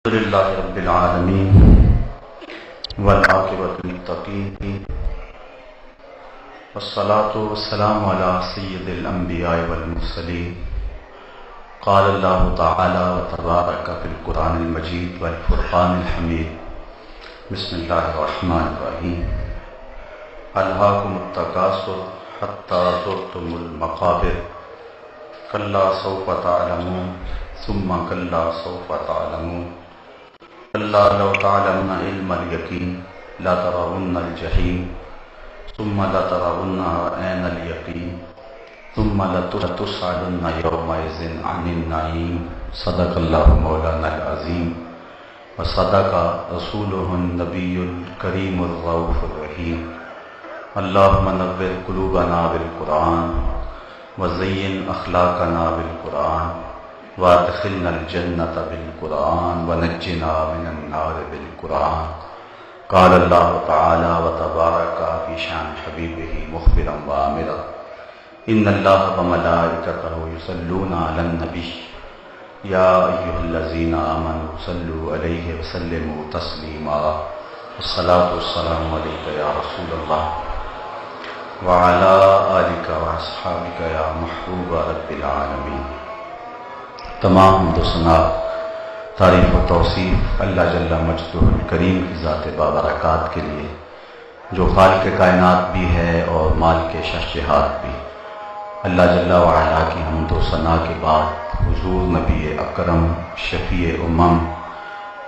لله رب العالمين والعاقبة للمتقين والصلاة والسلام على سيد الأنبياء والمرسلين. قال الله تعالى وتبارك في القرآن المجيد والفرقان الحميد. بسم الله الرحمن الرحيم. ألهاكم التكاثر حتى زرتم المقابر كلا سوف تعلمون ثم كلا سوف تعلمون كلا لو تعلمون علم اليقين لترون الجحيم ثم لترونها عين اليقين ثم لتسألن يومئذ عن النعيم. صدق الله مولانا العظيم وصدق رسوله النبي الكريم الرؤوف الرحيم. اللهم نور قلوبنا بالقرآن وزين أخلاقنا بالقرآن وادخلنا الجنة بالقرآن ونجنا من النار بالقرآن. قال الله تعالى وتبارك في شان حبيبه مخبرا وآمرا إن الله وملائكته يصلون على النبي يا أيها الذين آمنوا صلوا عليه وسلموا تسليما. الصلاة والسلام عليك يا رسول الله وعلى آلك وأصحابك يا محبوب رب العالمین. تمام حمد و ثنا تعریف و توصیف اللہ جل مجدہ الکریم کی ذات بابرکات کے لیے جو خالق کائنات بھی ہے اور مالک شہجہات بھی. اللہ جل وعلا کی حمد و ثنا کے بعد حضور نبی اکرم شفیع امم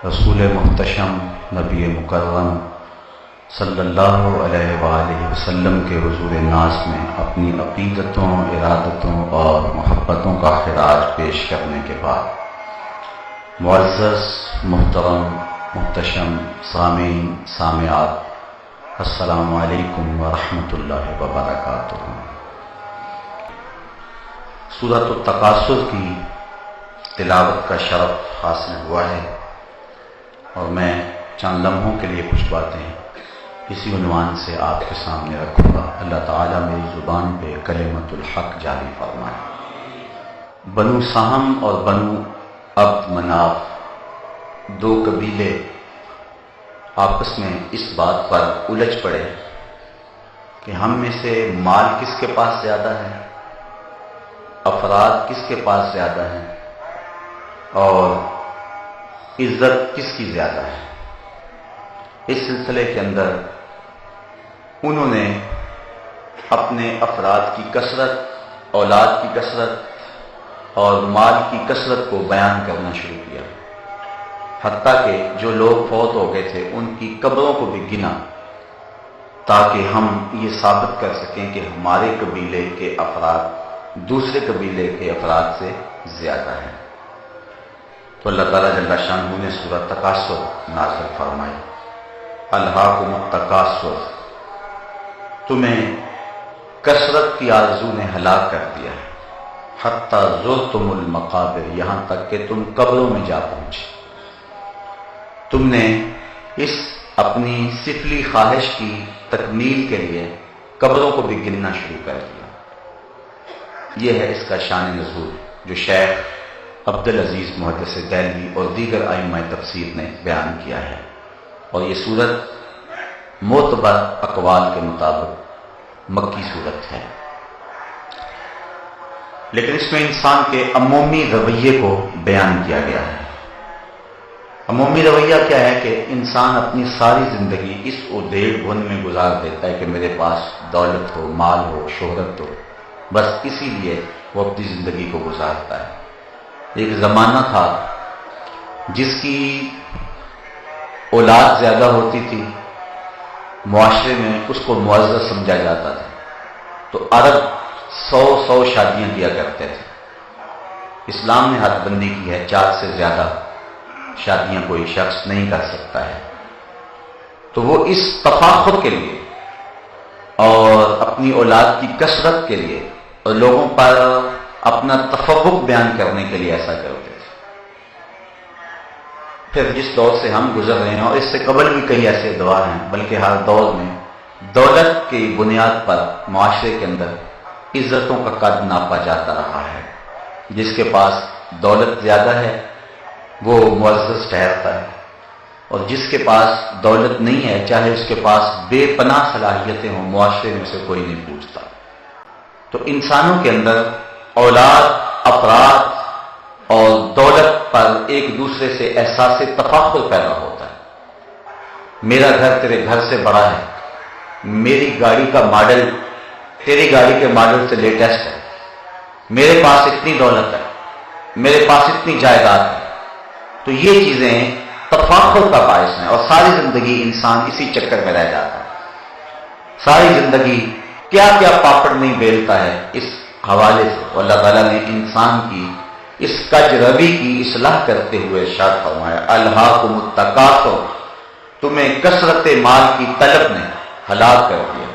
رسول محتشم نبی مکرم صلی اللہ علیہ وآلہ وسلم کے حضور ناز میں اپنی عقیدتوں، ارادتوں اور محبتوں کا خراج پیش کرنے کے بعد معزز محترم محتشم سامعین سامعات، السلام علیکم ورحمۃ اللہ وبرکاتہ. سورۃ التکاثر کی تلاوت کا شرف حاصل ہوا ہے اور میں چند لمحوں کے لیے کچھ باتیں اسی عنوان سے آپ کے سامنے رکھوں گا. اللہ تعالیٰ میری زبان پہ کلمۃ الحق جاری فرمائے. بنو سہم اور بنو عبد مناف دو قبیلے آپس میں اس بات پر الجھ پڑے کہ ہم میں سے مال کس کے پاس زیادہ ہے، افراد کس کے پاس زیادہ ہیں اور عزت کس کی زیادہ ہے. اس سلسلے کے اندر انہوں نے اپنے افراد کی کثرت، اولاد کی کثرت اور مال کی کثرت کو بیان کرنا شروع کیا، حتیٰ کہ جو لوگ فوت ہو گئے تھے ان کی قبروں کو بھی گنا تاکہ ہم یہ ثابت کر سکیں کہ ہمارے قبیلے کے افراد دوسرے قبیلے کے افراد سے زیادہ ہیں. تو اللہ تعالیٰ جل شانہ نے سورۃ تکاثر نازل فرمائی. الہاکم التکاثر، تمہیں کثرت کی آرزو نے ہلاک کر دیا ہے. حتی زرتم المقابر، یہاں تک کہ تم قبروں میں جا پہنچے. تم نے اس اپنی سفلی خواہش کی تکمیل کے لیے قبروں کو بھی گننا شروع کر دیا. یہ ہے اس کا شان نزول جو شیخ عبدالعزیز محدث دہلوی اور دیگر ائمہ تفسیر نے بیان کیا ہے. اور یہ سورت معتبر اقوال کے مطابق مکی سورت ہے، لیکن اس میں انسان کے عمومی رویے کو بیان کیا گیا ہے. عمومی رویہ کیا ہے کہ انسان اپنی ساری زندگی اس ادھیڑ بن میں گزار دیتا ہے کہ میرے پاس دولت ہو، مال ہو، شہرت ہو، بس اسی لیے وہ اپنی زندگی کو گزارتا ہے. ایک زمانہ تھا جس کی اولاد زیادہ ہوتی تھی معاشرے میں اس کو معزز سمجھا جاتا تھا. تو عرب 100 شادیاں کیا کرتے تھے. اسلام نے حد بندی کی ہے، 4 سے زیادہ شادیاں کوئی شخص نہیں کر سکتا ہے. تو وہ اس تفاخر کے لیے اور اپنی اولاد کی کثرت کے لیے اور لوگوں پر اپنا تفوق بیان کرنے کے لیے ایسا کرتے تھے. پھر جس دور سے ہم گزر رہے ہیں اور اس سے قبل بھی کئی ایسے دور ہیں، بلکہ ہر دور میں دولت کی بنیاد پر معاشرے کے اندر عزتوں کا قد ناپا جاتا رہا ہے. جس کے پاس دولت زیادہ ہے وہ معزز ٹھہرتا ہے، اور جس کے پاس دولت نہیں ہے چاہے اس کے پاس بے پناہ صلاحیتیں ہوں، معاشرے میں اسے کوئی نہیں پوچھتا۔ تو انسانوں کے اندر اولاد، افراد اور دولت پر ایک دوسرے سے احساس تفاخر پیدا ہوتا ہے۔ میرا گھر تیرے گھر سے بڑا ہے، میری گاڑی کا ماڈل تیری گاڑی کے ماڈل سے لیٹسٹ ہے، میرے پاس اتنی دولت ہے، میرے پاس اتنی جائیداد ہے۔ تو یہ چیزیں تفاخر کا باعث ہیں، اور ساری زندگی انسان اسی چکر میں رہ جاتا ہے۔ ساری زندگی کیا کیا پاپڑ نہیں بیلتا ہے اس حوالے سے۔ اللہ تعالیٰ نے انسان کی اس کج روی کی اصلاح کرتے ہوئے ارشاد فرمایا، الہاکم التکاثر، تمہیں کثرت مال کی طلب نے ہلاک کر دیا،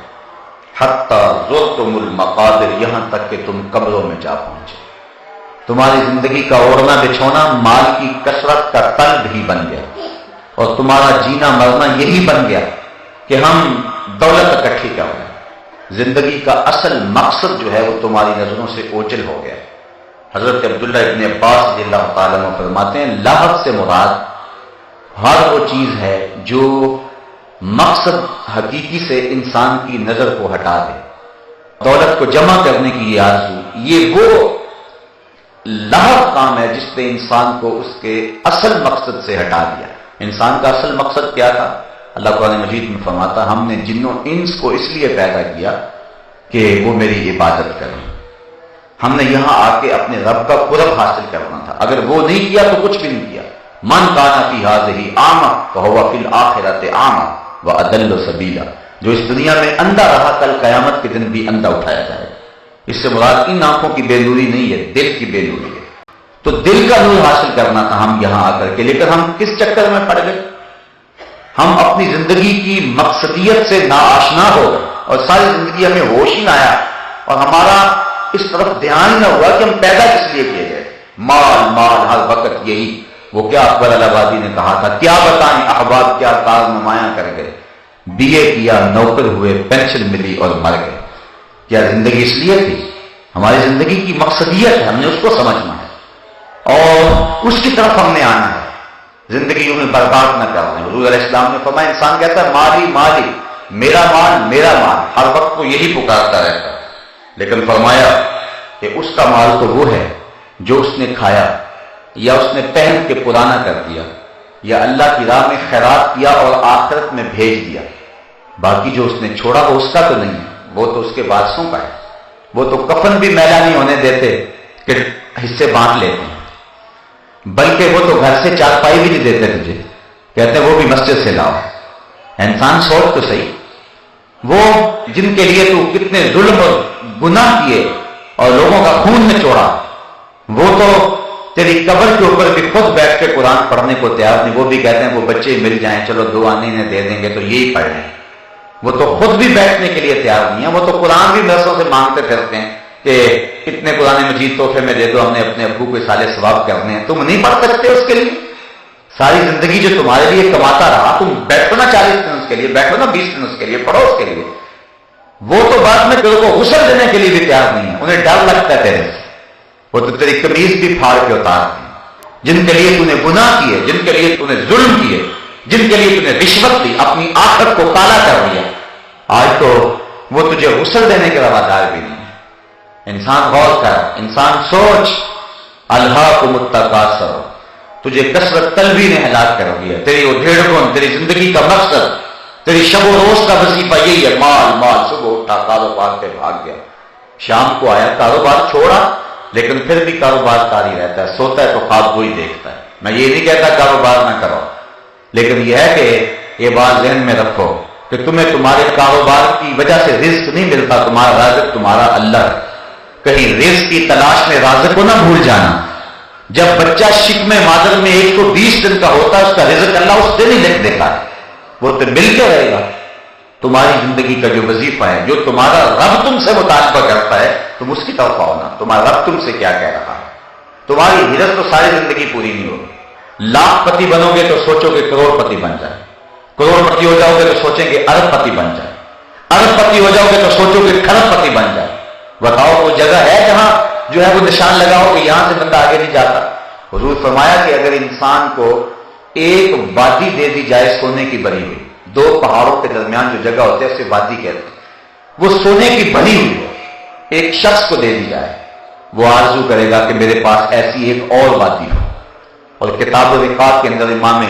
حتی زرتم المقابر، یہاں تک کہ تم قبروں میں جا پہنچے۔ تمہاری زندگی کا اوڑھنا بچھونا مال کی کثرت کا طلب ہی بن گیا، اور تمہارا جینا مرنا یہی بن گیا کہ ہم دولت اکٹھی کر رہے ہیں۔ زندگی کا اصل مقصد جو ہے وہ تمہاری نظروں سے اوجھل ہو گیا۔ حضرت عبداللہ ابن عباس رضی اللہ تعالیٰ عنہ فرماتے ہیں، لاحت سے مراد ہر وہ چیز ہے جو مقصد حقیقی سے انسان کی نظر کو ہٹا دے۔ دولت کو جمع کرنے کی یہ آرزو، یہ وہ لاحق کام ہے جس نے انسان کو اس کے اصل مقصد سے ہٹا دیا۔ انسان کا اصل مقصد کیا تھا؟ اللہ قرآن مجید میں فرماتا، ہم نے جن و انس کو اس لیے پیدا کیا کہ وہ میری عبادت کریں۔ ہم نے یہاں آ کے اپنے رب کا قرب حاصل کرنا تھا، اگر وہ نہیں کیا تو کچھ بھی نہیں کیا۔ من کان فی ہذہ اعمی فہو فی الآخرۃ اعمی واضل سبیلا، جو اس دنیا میں اندھا رہا کل قیامت کے دن بھی اندھا اٹھایا جائے۔ اس سے مراد ان آنکھوں کی بے نوری نہیں ہے، دل کی بے نوری ہے۔ تو دل کا نور حاصل کرنا تھا ہم یہاں آ کر کے، لیکن ہم کس چکر میں پڑ گئے؟ ہم اپنی زندگی کی مقصدیت سے ناآشنا ہو گئے، اور ساری زندگی ہمیں ہوش ہی نہ آیا، اور ہمارا اس طرف دھیان نہ ہوا کہ ہم پیدا کس لیے کیے گئے۔ مال مال ہر وقت یہی، وہ کیا اکبر الہٰبادی نے کہا تھا، کیا بتائیں احباب کیا کار نمایاں کر گئے، BA کیا نوکر ہوئے پینشن ملی اور مر گئے۔ کیا زندگی اس لیے تھی؟ ہماری زندگی کی مقصدیت ہے، ہم نے اس کو سمجھنا ہے اور اس کی طرف ہم نے آنا ہے، زندگی میں برباد نہ کرنا ہے۔ حضور علیہ السلام نے فرمایا، انسان کہتا ہے مالی مالی، میرا مال میرا مال، ہر وقت وہ یہی پکارتا رہتا ہے، لیکن فرمایا کہ اس کا مال تو وہ ہے جو اس نے کھایا یا اس نے پہن کے پرانا کر دیا یا اللہ کی راہ میں خیرات کیا اور آخرت میں بھیج دیا۔ باقی جو اس نے چھوڑا وہ اس کا تو نہیں ہے، وہ تو اس کے وارثوں کا ہے۔ وہ تو کفن بھی میلا نہیں ہونے دیتے کہ حصے بانٹ لیتے ہیں، بلکہ وہ تو گھر سے چارپائی بھی نہیں دیتے تجھے، کہتے ہیں وہ بھی مسجد سے لاؤ۔ انسان سوچ تو صحیح، وہ جن کے لیے تو کتنے ظلم اور گناہ کیے اور لوگوں کا خون میں چوڑا، وہ تو تیری قبر کے اوپر بھی خود بیٹھ کے قرآن پڑھنے کو تیار نہیں۔ وہ بھی کہتے ہیں وہ بچے مل جائیں، چلو 2 آنے انہیں دے دیں گے تو یہی پڑھ لیں۔ وہ تو خود بھی بیٹھنے کے لیے تیار نہیں ہے، وہ تو قرآن بھی مدرسوں سے مانگتے پھرتے ہیں کہ اتنے قرآن مجید تحفے میں دے دو، ہم نے اپنے ابو کو سالے ثواب کرنے ہیں۔ تم نہیں پڑھ سکتے اس کے لیے؟ ساری زندگی جو تمہارے لیے کماتا رہا، تم بیٹھو نا 40 دن اس کے لیے، بیٹھو نا 20 دن اس کے لیے، پڑھو اس کے لیے۔ وہ تو بعد میں تیرے کو غسل دینے کے لیے بھی تیار نہیں ہے، انہیں ڈر لگتا ہے تیرے سے، وہ تو تیری قمیض بھی پھاڑ کے اتارتے ہیں۔ جن کے لیے تو نے گناہ کیے، جن کے لیے تو نے ظلم کیے، جن کے لیے تو نے رشوت لی، اپنی آخرت کو کالا کر دیا، آج تو وہ تجھے غسل دینے کے روادار بھی نہیں ہے۔ انسان غور کر، انسان سوچ، الہاکم التکاثر، تجھے کثرت طلبی نے ہلاک کر دیا۔ تیری وہ ڈھیڑ کون، تیری زندگی کا مقصد، تیری شب و روز کا وظیفہ یہی ہے، مال مال۔ صبح اٹھا کاروبار پہ بھاگ گیا، شام کو آیا کاروبار چھوڑا، لیکن پھر بھی کاروبار کاری رہتا ہے، سوتا ہے تو خواب وہی دیکھتا ہے۔ میں یہ نہیں کہتا کاروبار نہ کرو، لیکن یہ ہے کہ یہ بات ذہن میں رکھو کہ تمہیں تمہارے کاروبار کی وجہ سے رزق نہیں ملتا، تمہارا رازق تمہارا اللہ ہے۔ کہیں رزق کی تلاش میں رازق کو نہ بھول جانا۔ جب بچہ شکم مادر میں 120 دن کا ہوتا ہے، اس کا رزق اللہ اس دن ہی لکھ دیتا ہے، وہ تو مل کے رہے گا۔ تمہاری زندگی کا جو وظیفہ ہے، جو تمہارا رب تم سے مطالبہ کرتا ہے، تم اس کی طرف آؤ نا۔ تمہارا رب تم سے کیا کہہ رہا ہے؟ تمہاری ہرس تو ساری زندگی پوری نہیں ہوگی۔ لاکھ پتی بنو گے تو سوچو کہ کروڑ پتی بن جائے، کروڑ پتی ہو جاؤ گے تو سوچیں کہ ارب پتی بن جائے، ارب پتی ہو جاؤ گے تو سوچو کہ کھرب پتی بن جائے۔ بتاؤ کوئی جگہ ہے جہاں جو ہے وہ نشان لگاؤ کہ یہاں سے بندہ آگے نہیں جاتا؟ حضور فرمایا کہ اگر انسان کو ایک وادی دے دی جائے سونے کی بھری ہوئی، دو پہاڑوں کے درمیان جو جگہ ہوتی ہے اسے وادی کہتے ہیں، وہ سونے کی بھری ہوئی ہے، ایک شخص کو دے دی جائے، وہ آرزو کرے گا کہ میرے پاس ایسی ایک اور وادی ہو۔ اور کتاب الرقاق کے اندر امام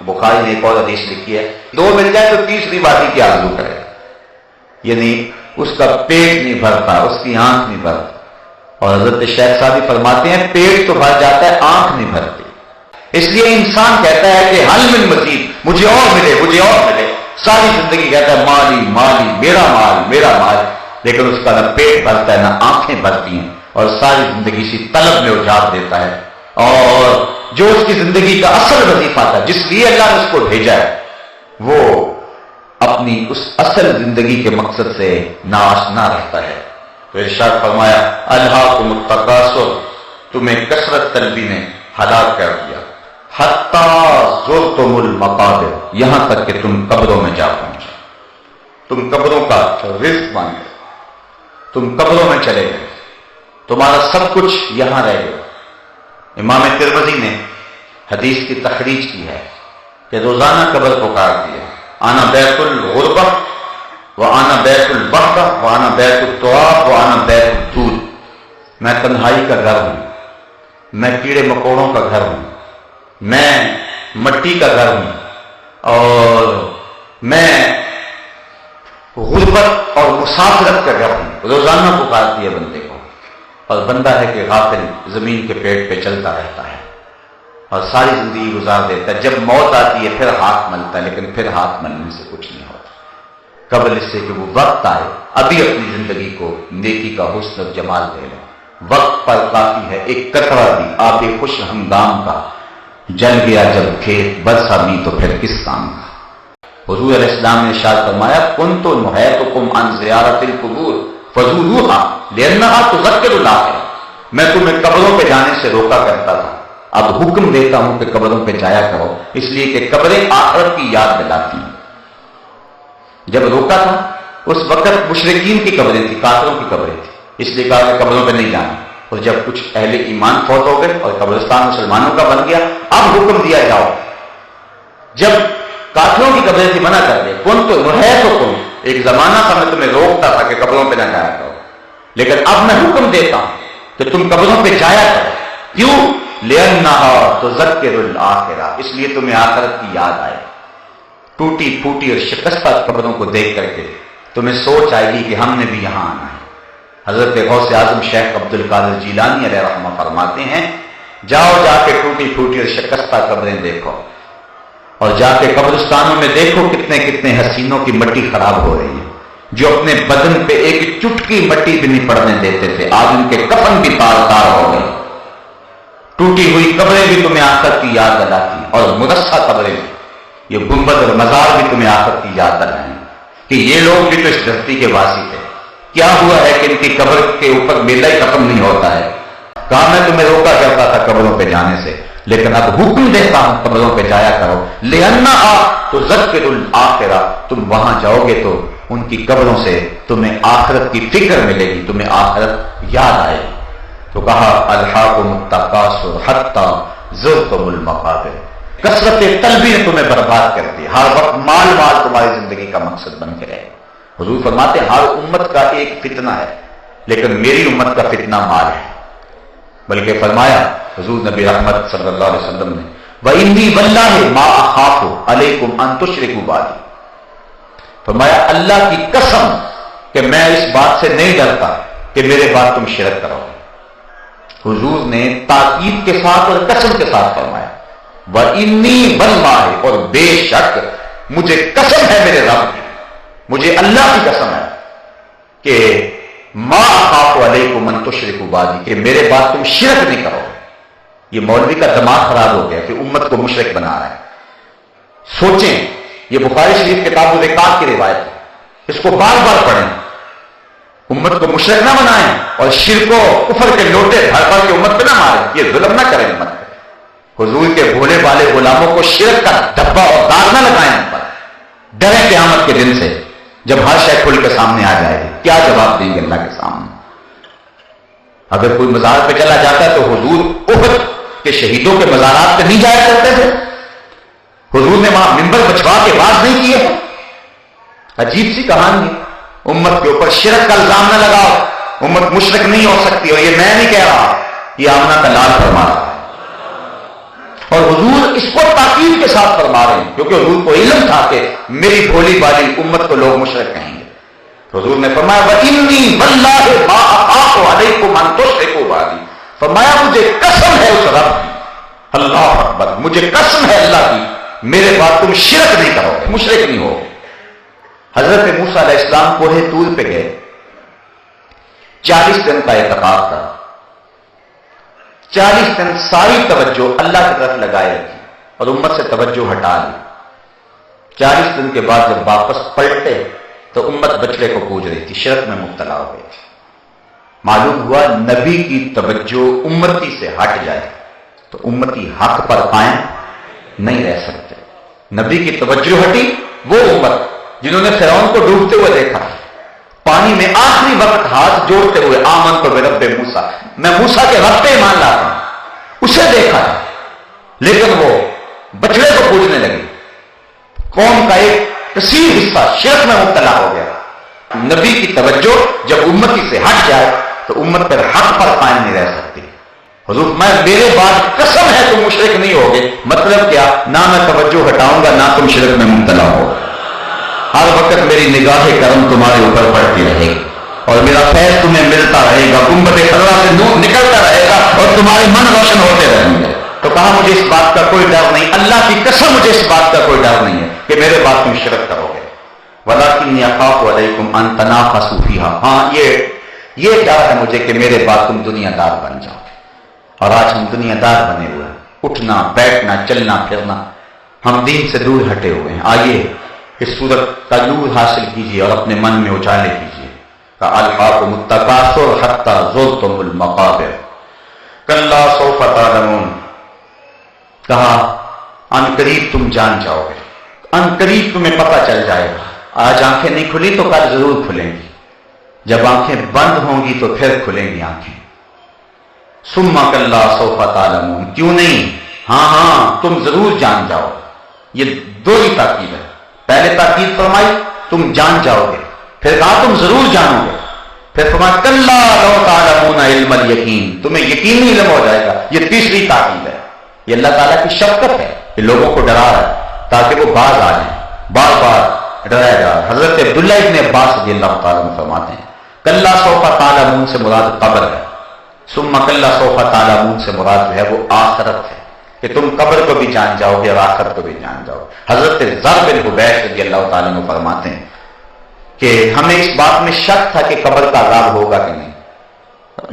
بخاری نے ایک اور حدیث لکھی ہے، دو مل جائے تو تیسری وادی کی آرزو کرے گا، یعنی اس کا پیٹ نہیں بھرتا، اس کی آنکھ نہیں بھرتی۔ اور حضرت شیخ صاحب فرماتے ہیں پیٹ تو بھر جاتا ہے، آنکھ نہیں بھرتی۔ اس لیے انسان کہتا ہے کہ حل من مزید، مجھے اور ملے، مجھے اور ملے، ساری زندگی کہتا ہے مالی مالی، میرا مال میرا مال، لیکن اس کا نہ پیٹ بھرتا ہے نہ آنکھیں بھرتی ہیں، اور ساری زندگی اسی طلب میں اجاڑ دیتا ہے۔ اور جو اس کی زندگی کا اصل وظیفہ تھا، جس لیے اللہ نے اس کو بھیجا ہے، وہ اپنی اس اصل زندگی کے مقصد سے ناآشنا رہتا ہے۔ تو ارشاد فرمایا الہاکم التکاثر، تمہیں کثرت طلبی نے ہلاک کر دیا، حتی زرتم المقابر، یہاں تک کہ تم قبروں میں جا پہنچے، تم قبروں کا رزق بن گئے، تم قبروں میں چلے گئے، تمہارا سب کچھ یہاں رہ گیا۔ امام ترمذی نے حدیث کی تخریج کی ہے کہ روزانہ قبر پکارتی ہے، انا بیت الغربہ وانا بیت البحر وانا بیت التراب وانا بیت الدود، میں تنہائی کا گھر ہوں، میں کیڑے مکوڑوں کا گھر ہوں، میں مٹی کا گھر ہوں، اور میں غربت اور مسافرت کا گھر ہوں۔ روزانہ پکارتی ہے بندے کو، اور بندہ ہے کہ غافل زمین کے پیٹ پہ چلتا رہتا ہے اور ساری زندگی گزار دیتا ہے۔ جب موت آتی ہے پھر ہاتھ ملتا ہے، لیکن پھر ہاتھ ملنے سے کچھ نہیں ہوتا، قبل اس سے کہ وہ وقت آئے ابھی اپنی زندگی کو نیکی کا حسن اور جمال دے لیں۔ وقت پر کافی ہے، ایک قطرہ بھی آب خوش ہنگام کا، جل گیا جب کھیت برسا بھی تو پھر کس کام کا۔ حضور علیہ السلام نے ارشاد فرمایا کنت نہیتکم عن زیارت القبور فزوروها لانها تذکر الاخرہ، میں تمہیں قبروں پہ جانے سے روکا کرتا تھا، اب حکم دیتا ہوں کہ قبروں پہ جایا کرو، اس لیے کہ قبریں آخرت کی یاد دلاتی ہیں۔ جب روکا تھا اس وقت مشرکین کی قبریں تھیں، کافروں کی قبریں تھیں، اس لیے کہا کہ قبروں پہ نہیں جانا۔ اور جب کچھ اہل ایمان فوت ہو گئے اور قبرستان مسلمانوں کا بن گیا، اب حکم دیا جاؤ۔ جب کافروں کی قبریں تھی منع کر دے، کن تو ہے تو کن، ایک زمانہ تھا میں تمہیں روکتا تھا کہ قبروں پہ نہ جایا کرو، لیکن اب میں حکم دیتا ہوں کہ تم قبروں پہ جایا کرو۔ کیوں؟ لِأَنَّهَا تُذَكِّرُ الْآخِرَةَ، اس لیے تمہیں آخرت کی یاد آئے۔ ٹوٹی پھوٹی اور شکستہ قبروں کو دیکھ کر کے تمہیں سوچ آئے گی کہ ہم نے بھی یہاں آنا ہے۔ حضرت غوث اعظم شیخ عبد القادر جیلانی علیہ رحمہ فرماتے ہیں جاؤ جا کے ٹوٹی پھوٹی اور شکستہ قبریں دیکھو، اور جا کے قبرستانوں میں دیکھو کتنے کتنے حسینوں کی مٹی خراب ہو رہی ہے، جو اپنے بدن پہ ایک چٹکی مٹی بھی نہیں پڑنے دیتے تھے، آج ان کے کفن بھی تار تار ہو گئے۔ ٹوٹی ہوئی قبریں بھی تمہیں آخرت کی یاد دلاتی، اور مرصع قبریں بھی، یہ گنبد اور مزار بھی تمہیں آخرت کی یاد دلائیں کہ یہ لوگ بھی تو اس دھرتی کے واسی تھے، کیا ہوا ہے کہ ان کی قبر کے اوپر میلہ ہی ختم نہیں ہوتا ہے۔ کہا میں تمہیں روکا کرتا تھا قبروں پہ جانے سے، لیکن اب حکم دیتا ہوں قبروں پہ جایا کرو، لِأَنَّهَا تُذَكِّرُ الْآخِرَةَ، تم وہاں جاؤ گے تو ان کی قبروں سے تمہیں آخرت کی فکر ملے گی، تمہیں آخرت یاد آئے گی۔ تو کہا الحاکم التکاثر حتی زرتم المقابر، کثرت طلبی نے تمہیں برباد کر دی، ہر وقت مال مال تمہاری زندگی کا مقصد بن کے رہے۔ حضور فرماتے ہیں ہر امت کا ایک فتنہ ہے، لیکن میری امت کا فتنہ مال ہے۔ بلکہ فرمایا حضور نبی رحمت صلی اللہ علیہ وسلم نے وَإِنِّي وَاللَّهِ مَا أَخَافُ عَلَيْكُمْ أَن تُشْرِكُوا بَعْدِي، فرمایا اللہ کی قسم کہ میں اس بات سے نہیں ڈرتا کہ میرے بعد تم شرک کرو۔ حضور نے تاکید کے ساتھ اور قسم کے ساتھ فرمایا وَإِنِّي وَاللَّهِ، اور بے شک مجھے قسم ہے میرے رب کی، مجھے اللہ کی قسم ہے کہ ما اخاف علیکم ان تشرکوا بعدی، کہ میرے بعد تم شرک نہیں کرو۔ یہ مولوی کا دماغ خراب ہو گیا کہ امت کو مشرک بنا رہا ہے۔ سوچیں، یہ بخاری شریف کتاب الرقاق کی روایت ہے، اس کو بار بار پڑھیں، امت کو مشرک نہ بنائیں اور شرک و کفر کے لوٹے بھر بھر کے امت پہ نہ ماریں، یہ ظلم نہ کریں امت پہ۔ حضور کے بھولے والے غلاموں کو شرک کا دھبا اور داغ نہ لگائیں ان پر، ڈریں قیامت کے دن سے جب ہر شے کھل کے سامنے آ جائے گی، کیا جواب دیں گے اللہ کے سامنے؟ اگر کوئی مزار پہ چلا جاتا ہے تو حضور احد کہ شہیدوں کے مزارات پہ نہیں جایا کرتے تھے؟ حضور نے وہاں منبر بچھوا کے باز نہیں کیے؟ عجیب سی کہانی ہے. امت کے اوپر شرک کا الزام نہ لگاؤ، امت مشرک نہیں ہو سکتی. اور یہ میں نہیں کہہ رہا، یہ آمنہ کا لال فرما رہا ہے. اور حضور اس کو تاکید کے ساتھ فرما رہے ہیں کیونکہ حضور کو علم تھا کہ میری بھولی بالی امت کو لوگ مشرک کہیں گے. حضور نے فرمایا وَإِنِّي وَاللَّهِ مَا أَخَافُ عَلَيْكُمْ أَن تُشْرِكُوا بِي، فرمایا مجھے قسم ہے اس رب کی، اللہ اکبر، مجھے قسم ہے اللہ کی، میرے بعد تم شرک نہیں کرو گے، مشرک نہیں ہوگے. حضرت موسیٰ علیہ السلام کوہ طور پہ گئے، 40 دن کا اعتکاف تھا. 40 دن ساری توجہ اللہ کی طرف لگائے رکھی اور امت سے توجہ ہٹا لی. 40 دن کے بعد جب واپس پلٹے تو امت بچڑے کو پوج رہی تھی، شرک میں مبتلا ہو گئی تھی. معلوم ہوا نبی کی توجہ امتی سے ہٹ جائے تو امتی حق پر قائم نہیں رہ سکتے. نبی کی توجہ ہٹی، وہ امت جنہوں نے فرعون کو ڈوبتے ہوئے دیکھا، پانی میں آخری وقت ہاتھ جوڑتے ہوئے آمنت برب موسیٰ، میں موسیٰ کے رب پہ ایمان لاتا ہوں، اسے دیکھا ہے، لیکن وہ بچڑے کو پوجنے لگی. قوم کا ایک کثیر حصہ شرک میں مبتلا ہو گیا. نبی کی توجہ جب امتی سے ہٹ جائے تو امت پر حق پر قائم نہیں رہ سکتی. حضور میں میرے بعد قسم ہے تم مشرک نہیں ہوگے. مطلب کیا؟ نہ میں توجہ ہٹاؤں گا نہ تم شرک میں مبتلا ہوگا. ہر وقت میری نگاہ کرم تمہارے اوپر پڑتی رہے گی اور میرا فیض تمہیں ملتا رہے گا، گنبد خضرا سے نور نکلتا رہے گا اور تمہارے من روشن ہوتے رہیں گے. تو کہا مجھے اس بات کا کوئی ڈر نہیں، اللہ کی قسم مجھے اس بات کا کوئی ڈر نہیں ہے کہ میرے بعد تم شرک کرو گے. وَلَٰكِنِّي أَخَافُ عَلَيْكُمْ أَن تَنَافَسُوا فِيهَا، ہاں یہ ڈر ہے مجھے کہ میرے بعد تم دنیا دار بن جاؤ. اور آج ہم دنیا دار بنے ہوئے ہیں، اٹھنا بیٹھنا چلنا پھرنا، ہم دین سے دور ہٹے ہوئے ہیں. آئیے اس سورت کا نور حاصل کیجیے اور اپنے من میں اجالے کیجیے. أَلْهَاكُمُ التَّكَاثُرُ حَتَّىٰ زُرْتُمُ الْمَقَابِرَ كَلَّا سَوْفَ تَعْلَمُونَ، کہا ان قریب تم جان جاؤ گے، ان قریب تمہیں پتہ چل جائے گا. آج آنکھیں نہیں کھلی تو کل ضرور کھلیں گی، جب آنکھیں بند ہوں گی تو پھر کھلیں گی آنکھیں. ثم كلا سوف تعلمون، کیوں نہیں، ہاں تم ضرور جان جاؤ. یہ دو ہی تاکید ہے. پہلے تاکید فرمائی تم جان جاؤ گے، پھر کہا تم ضرور جانو گے، پھر فرمایا کلا لو تعلمون علم الیقین، تمہیں یقینی علم ہو جائے گا. یہ تیسری تاکید ہے. یہ اللہ تعالیٰ کی شفقت ہے کہ لوگوں کو ڈرا رہا ہے تاکہ وہ باز آ جائیں، بار بار ڈرایا جا. حضرت عبداللہ ابن عباس رضی اللہ تعالیٰ عنہ فرماتے ہیں کلا سوف تعلمون سے مراد قبر ہے، ثم کلا سوف تعلمون سے مراد جو ہے وہ آخرت ہے کہ تم قبر کو بھی جان جاؤ گے اور آخرت کو بھی جان جاؤ گے. حضرت ذر بن حبیش رضی اللہ تعالیٰ عنہ فرماتے ہیں کہ ہمیں اس بات میں شک تھا کہ قبر کا عذاب ہوگا کہ نہیں،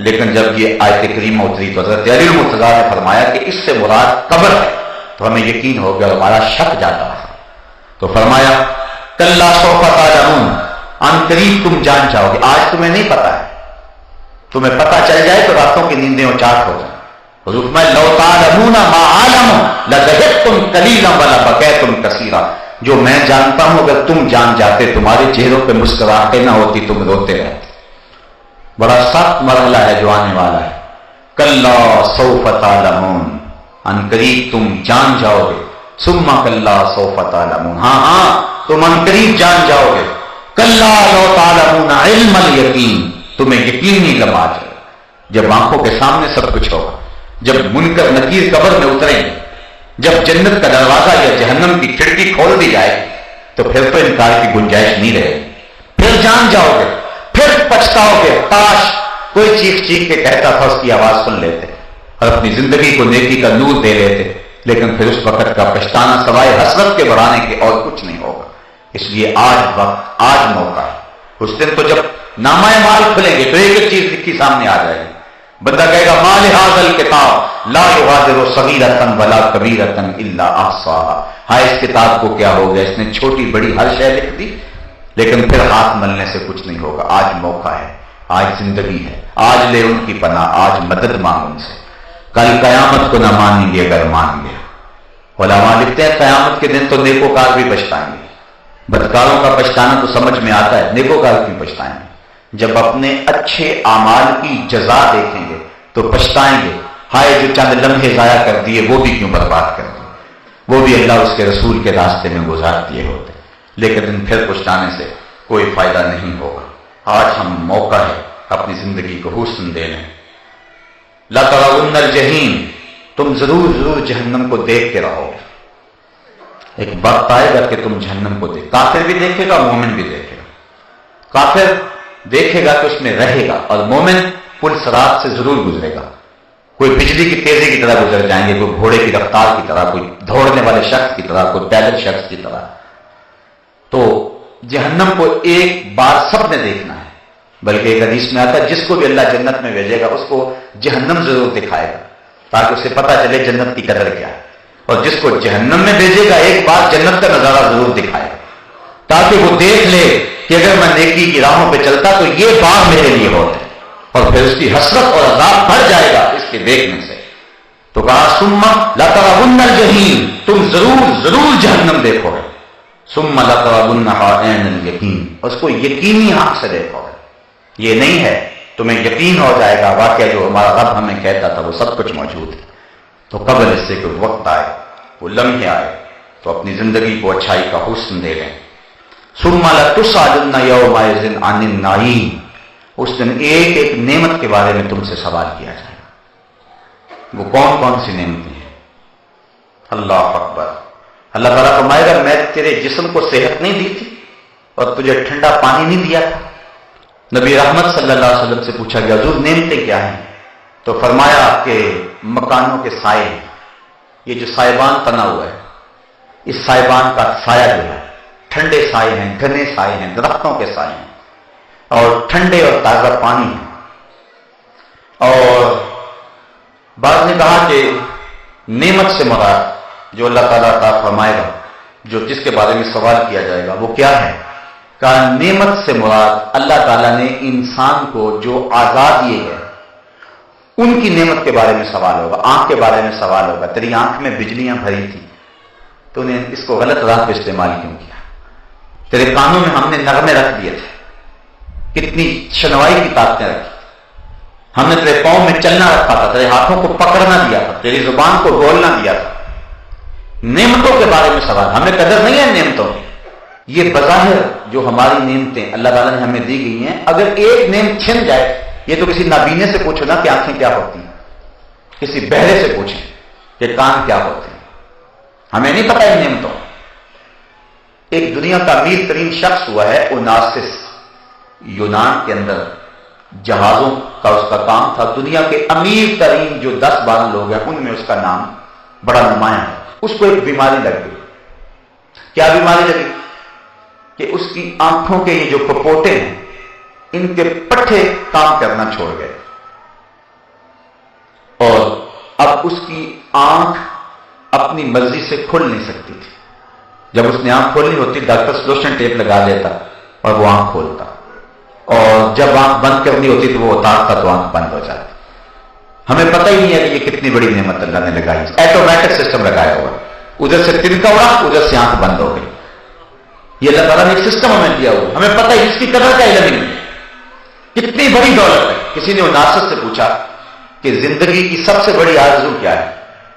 لیکن جب یہ آیت کریمہ اتری تو حضرت علی المرتضیٰ نے فرمایا کہ اس سے مراد قبر ہے، تو ہمیں یقین ہو گیا اور ہمارا شک جاتا رہا. تو فرمایا کلا سوف تعلمون، ان قریب تم جان جاؤ گے. آج تمہیں نہیں پتا ہے، تمہیں پتہ چل جائے تو راتوں کی نیندیں اچاٹ ہو جائیں. حضور میں لو تعلمون ما عالم لضحکتم قلیلا ولبکیتم کثیرا، جو میں جانتا ہوں اگر تم جان جاتے تمہارے چہروں پہ مسکراہٹیں نہ ہوتی، تم روتے رہتے. بڑا سخت مرحلہ ہے جو آنے والا ہے. کلا سوف تعلمون، ان قریب تم جان جاؤ گے. ثم کلا سوف تعلمون، ہاں تم ان قریب جان جاؤ گے. کلا لو تعلمون علم الیقین، تمہیں یقینی علم آ جائے جب آنکھوں کے سامنے سب کچھ ہوگا، جب منکر نکیر قبر میں اتریں گے، جب جنت کا دروازہ یا جہنم کی کھڑکی کھول دی جائے تو پھر تو انکار کی گنجائش نہیں رہے گی. پھر جان جاؤ گے، پھر پچھتاؤ گے کاش کوئی چیخ چیخ کے کہتا تھا اس کی آواز سن لیتے اور اپنی زندگی کو نیکی کا نور دے لیتے. لیکن پھر اس وقت کا پچھتانا سوائے حسرت کے بڑھانے کے اور کچھ نہیں ہوگا. اس لیے آج وقت، آج موقع ہے. اس دن تو جب نامہ اعمال کھلیں گے تو ایک ایک چیز لکھی سامنے آ جائے گی. بندہ کہے گا ما لہذا الکتاب لا یغادر صغیرۃ ولا کبیرۃ الا احصاها، ہائے اس کتاب کو کیا ہو گیا، اس نے چھوٹی بڑی ہر شے لکھ دی لیکن پھر ہاتھ ملنے سے کچھ نہیں ہوگا. آج موقع ہے، آج زندگی ہے، آج لے ان کی پناہ، آج مدد مانگ ان سے. کل قیامت کو نہ مانیں گے اگر مان گے. علماء لکھتے ہیں قیامت کے دن تو نیکوکار بھی پچھتائیں گے. بدکاروں کا پچھتانا تو سمجھ میں آتا ہے، نیکوکار کیوں پچھتائیں گے؟ جب اپنے اچھے اعمال کی جزا دیکھیں گے تو پچھتائیں گے ہائے جو چند لمحے ضائع کر دیے وہ بھی کیوں برباد کر دیے، وہ بھی اللہ اس کے رسول کے راستے میں گزار دیے ہوتے، لیکن پھر پچھتانے سے کوئی فائدہ نہیں ہوگا۔ آج ہم موقع ہے اپنی زندگی کو حسن دینے۔ لَتَرَوُنَّ الْجَحِيمَ، تم ضرور جہنم کو دیکھ کے رہو گے۔ ایک وقت آئے گا کہ تم جہنم کو دیکھ، کافر بھی دیکھے گا، مومن بھی دیکھے گا۔ کافر دیکھے گا کہ اس میں رہے گا، اور مومن پل صراط سے ضرور گزرے گا۔ کوئی بجلی کی تیزی کی طرح گزر جائیں گے، کوئی گھوڑے کی رفتار کی طرح، کوئی دوڑنے والے شخص کی طرح، کوئی پیدل شخص کی طرح۔ تو جہنم کو ایک بار سب نے دیکھنا ہے، بلکہ ایک حدیث میں آتا ہے جس کو بھی اللہ جنت میں بھیجے گا اس کو جہنم ضرور دکھائے گا، تاکہ اسے پتہ چلے جنت کی قدر کیا ہے، اور جس کو جہنم میں بھیجے گا ایک بار جنت کا نظارہ ضرور دکھائے گا، تاکہ وہ دیکھ لے کہ اگر میں نیکی کی راہوں پہ چلتا تو یہ باغ میرے لیے ہوتے، اور پھر اس کی حسرت اور عذاب بڑھ جائے گا اس کے دیکھنے سے۔ تو کہا ثم لترون الجحیم، تم ضرور جہنم دیکھو گے، ثم لترونها عین الیقین، اس کو یقینی آنکھ سے دیکھو گے۔ یہ نہیں ہے تمہیں یقین ہو جائے گا واقعہ جو ہمارا رب ہمیں کہتا تھا وہ سب کچھ موجود ہے، تو قبل اس سے کہ وقت آئے، وہ لمحے آئے، تو اپنی زندگی کو اچھائی کا حسن دے لیں۔ ثم لتسألن یومئذ عن النعیم، اس دن ایک ایک نعمت کے بارے میں تم سے سوال کیا جائے گا۔ وہ کون کون سی نعمتیں ہیں؟ اللہ اکبر۔ اللہ تعالیٰ فرمائے گا میں تیرے جسم کو صحت نہیں دی تھی اور تجھے ٹھنڈا پانی نہیں دیا تھا؟ نبی رحمت صلی اللہ علیہ وسلم سے پوچھا گیا حضور نعمتیں کیا ہیں؟ تو فرمایا کہ مکانوں کے سائے ہیں، یہ جو سائبان تنا ہوا ہے، اس سائبان کا سایہ جو ہے ٹھنڈے سائے ہیں، گھنے سائے ہیں، درختوں کے سائے ہیں، اور ٹھنڈے اور تازہ پانی ہے۔ اور بعض نے کہا کہ نعمت سے مراد جو اللہ تعالیٰ عطا فرمائے گا، جو جس کے بارے میں سوال کیا جائے گا وہ کیا ہے؟ کہا نعمت سے مراد اللہ تعالیٰ نے انسان کو جو اعضاء دیے گئے ان کی نعمت کے بارے میں سوال ہوگا۔ آنکھ کے بارے میں سوال ہوگا، تیری آنکھ میں بجلیاں بھری تھی تو نے اس کو غلط راہ پہ استعمال کیوں کیا؟ تیرے کانوں میں ہم نے نغمے رکھ دیے تھے، کتنی شنوائی کی طاقتیں رکھی، ہم نے تیرے پاؤں میں چلنا رکھا تھا، تیرے ہاتھوں کو پکڑنا دیا تھا، تیری زبان کو بولنا دیا تھا۔ نعمتوں کے بارے میں سوال، ہمیں قدر نہیں ہے نعمتوں کی۔ یہ بظاہر جو ہماری نعمتیں اللہ تعالیٰ نے ہمیں دی گئی ہیں، اگر ایک نعمت چھن جائے، یہ تو کسی نابینے سے پوچھو نا کہ آنکھیں کیا ہوتی ہیں، کسی بہرے سے پوچھیں کہ کان کیا ہوتے ہیں، ہمیں نہیں پتہ ان نعمتوں۔ ایک دنیا کا امیر ترین شخص ہوا ہے اوناسس، یونان کے اندر جہازوں کا اس کا کام تھا۔ دنیا کے امیر ترین جو 10-12 لوگ ہیں ان میں اس کا نام بڑا نمایاں ہے۔ اس کو ایک بیماری لگ گئی۔ کیا بیماری لگی؟ کہ اس کی آنکھوں کے یہ جو پپوٹے ہیں ان کے پٹھے کام کرنا چھوڑ گئے، اور اب اس کی آنکھ اپنی مرضی سے کھل نہیں سکتی تھی۔ جب اس نے آنکھ کھولنی ہوتی ڈاکٹر سلوشن ٹیپ لگا دیتا اور وہ آنکھ کھولتا، اور جب آنکھ بند کرنی ہوتی تو وہ اتارتا تو آنکھ بند ہو جاتی۔ ہمیں پتہ ہی نہیں ہے کہ یہ کتنی بڑی نعمت اللہ نے لگائی، آٹومیٹک سسٹم لگایا ہوا، ادھر سے تنکا اڑا ادھر سے آنکھ بند ہو گئی۔ یہ اللہ تعالیٰ نے ایک سسٹم ہمیں دیا ہوا، ہمیں پتہ ہے اس کی قدر کا علم نہیں ہے، کتنی بڑی دولت ہے۔ کسی نے اوناسس سے پوچھا کہ زندگی کی سب سے بڑی آرزو کیا ہے؟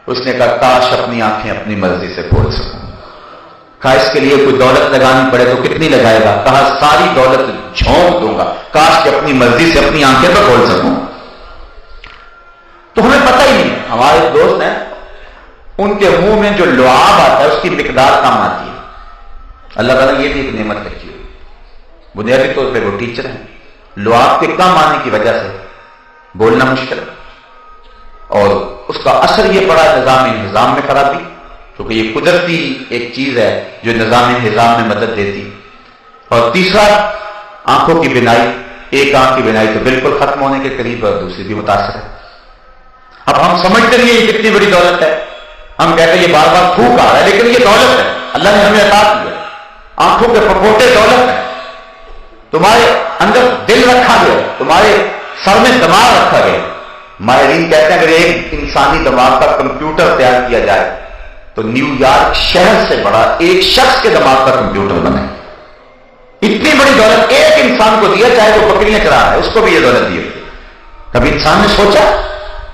اس نے کہا کاش اپنی آنکھیں اپنی مرضی سے کھول سکوں۔ کہا اس کے لیے کوئی دولت لگانی پڑے تو کتنی لگائے گا؟ کہا ساری دولت جھونک دوں گا، کاش کہ اپنی مرضی سے اپنی آنکھیں تو کھول سکوں۔ تو ہمیں پتہ ہی نہیں۔ ہمارے دوست ہیں ان کے منہ میں جو لعاب آتا ہے اس کی مقدار کم آتی ہے۔ اللہ تعالیٰ نے یہ بھی ایک نعمت رکھی ہوئی، بنیادی طور پہ وہ ٹیچر ہیں، لعاب کے کم آنے کی وجہ سے بولنا مشکل ہے، اور اس کا اثر یہ پڑا نظام انہضام میں خرابی، کیونکہ یہ قدرتی ایک چیز ہے جو نظام انہضام میں مدد دیتی۔ اور تیسرا آنکھوں کی بینائی، ایک آنکھ کی بینائی تو بالکل ختم ہونے کے قریب اور دوسری بھی متاثر ہے۔ اب ہم سمجھتے نہیں یہ کتنی بڑی دولت ہے، ہم کہتے ہیں یہ بار بار پھونک آ رہا ہے، لیکن یہ دولت ہے، اللہ نے ہمیں عطا کی ہے۔ آنکھوں کے پپوٹے دولت ہے، تمہارے اندر دل رکھا گیا، تمہارے سر میں دماغ رکھا گیا۔ ماہرین کہتے ہیں اگر ایک انسانی دماغ کا کمپیوٹر تیار کیا جائے تو نیو یارک شہر سے بڑا ایک شخص کے دماغ کا کمپیوٹر بنے۔ اتنی بڑی دولت ایک انسان کو دیا، چاہے وہ بکریاں چرا رہا ہے، اس کو بھی یہ دولت دی۔ کبھی انسان نے سوچا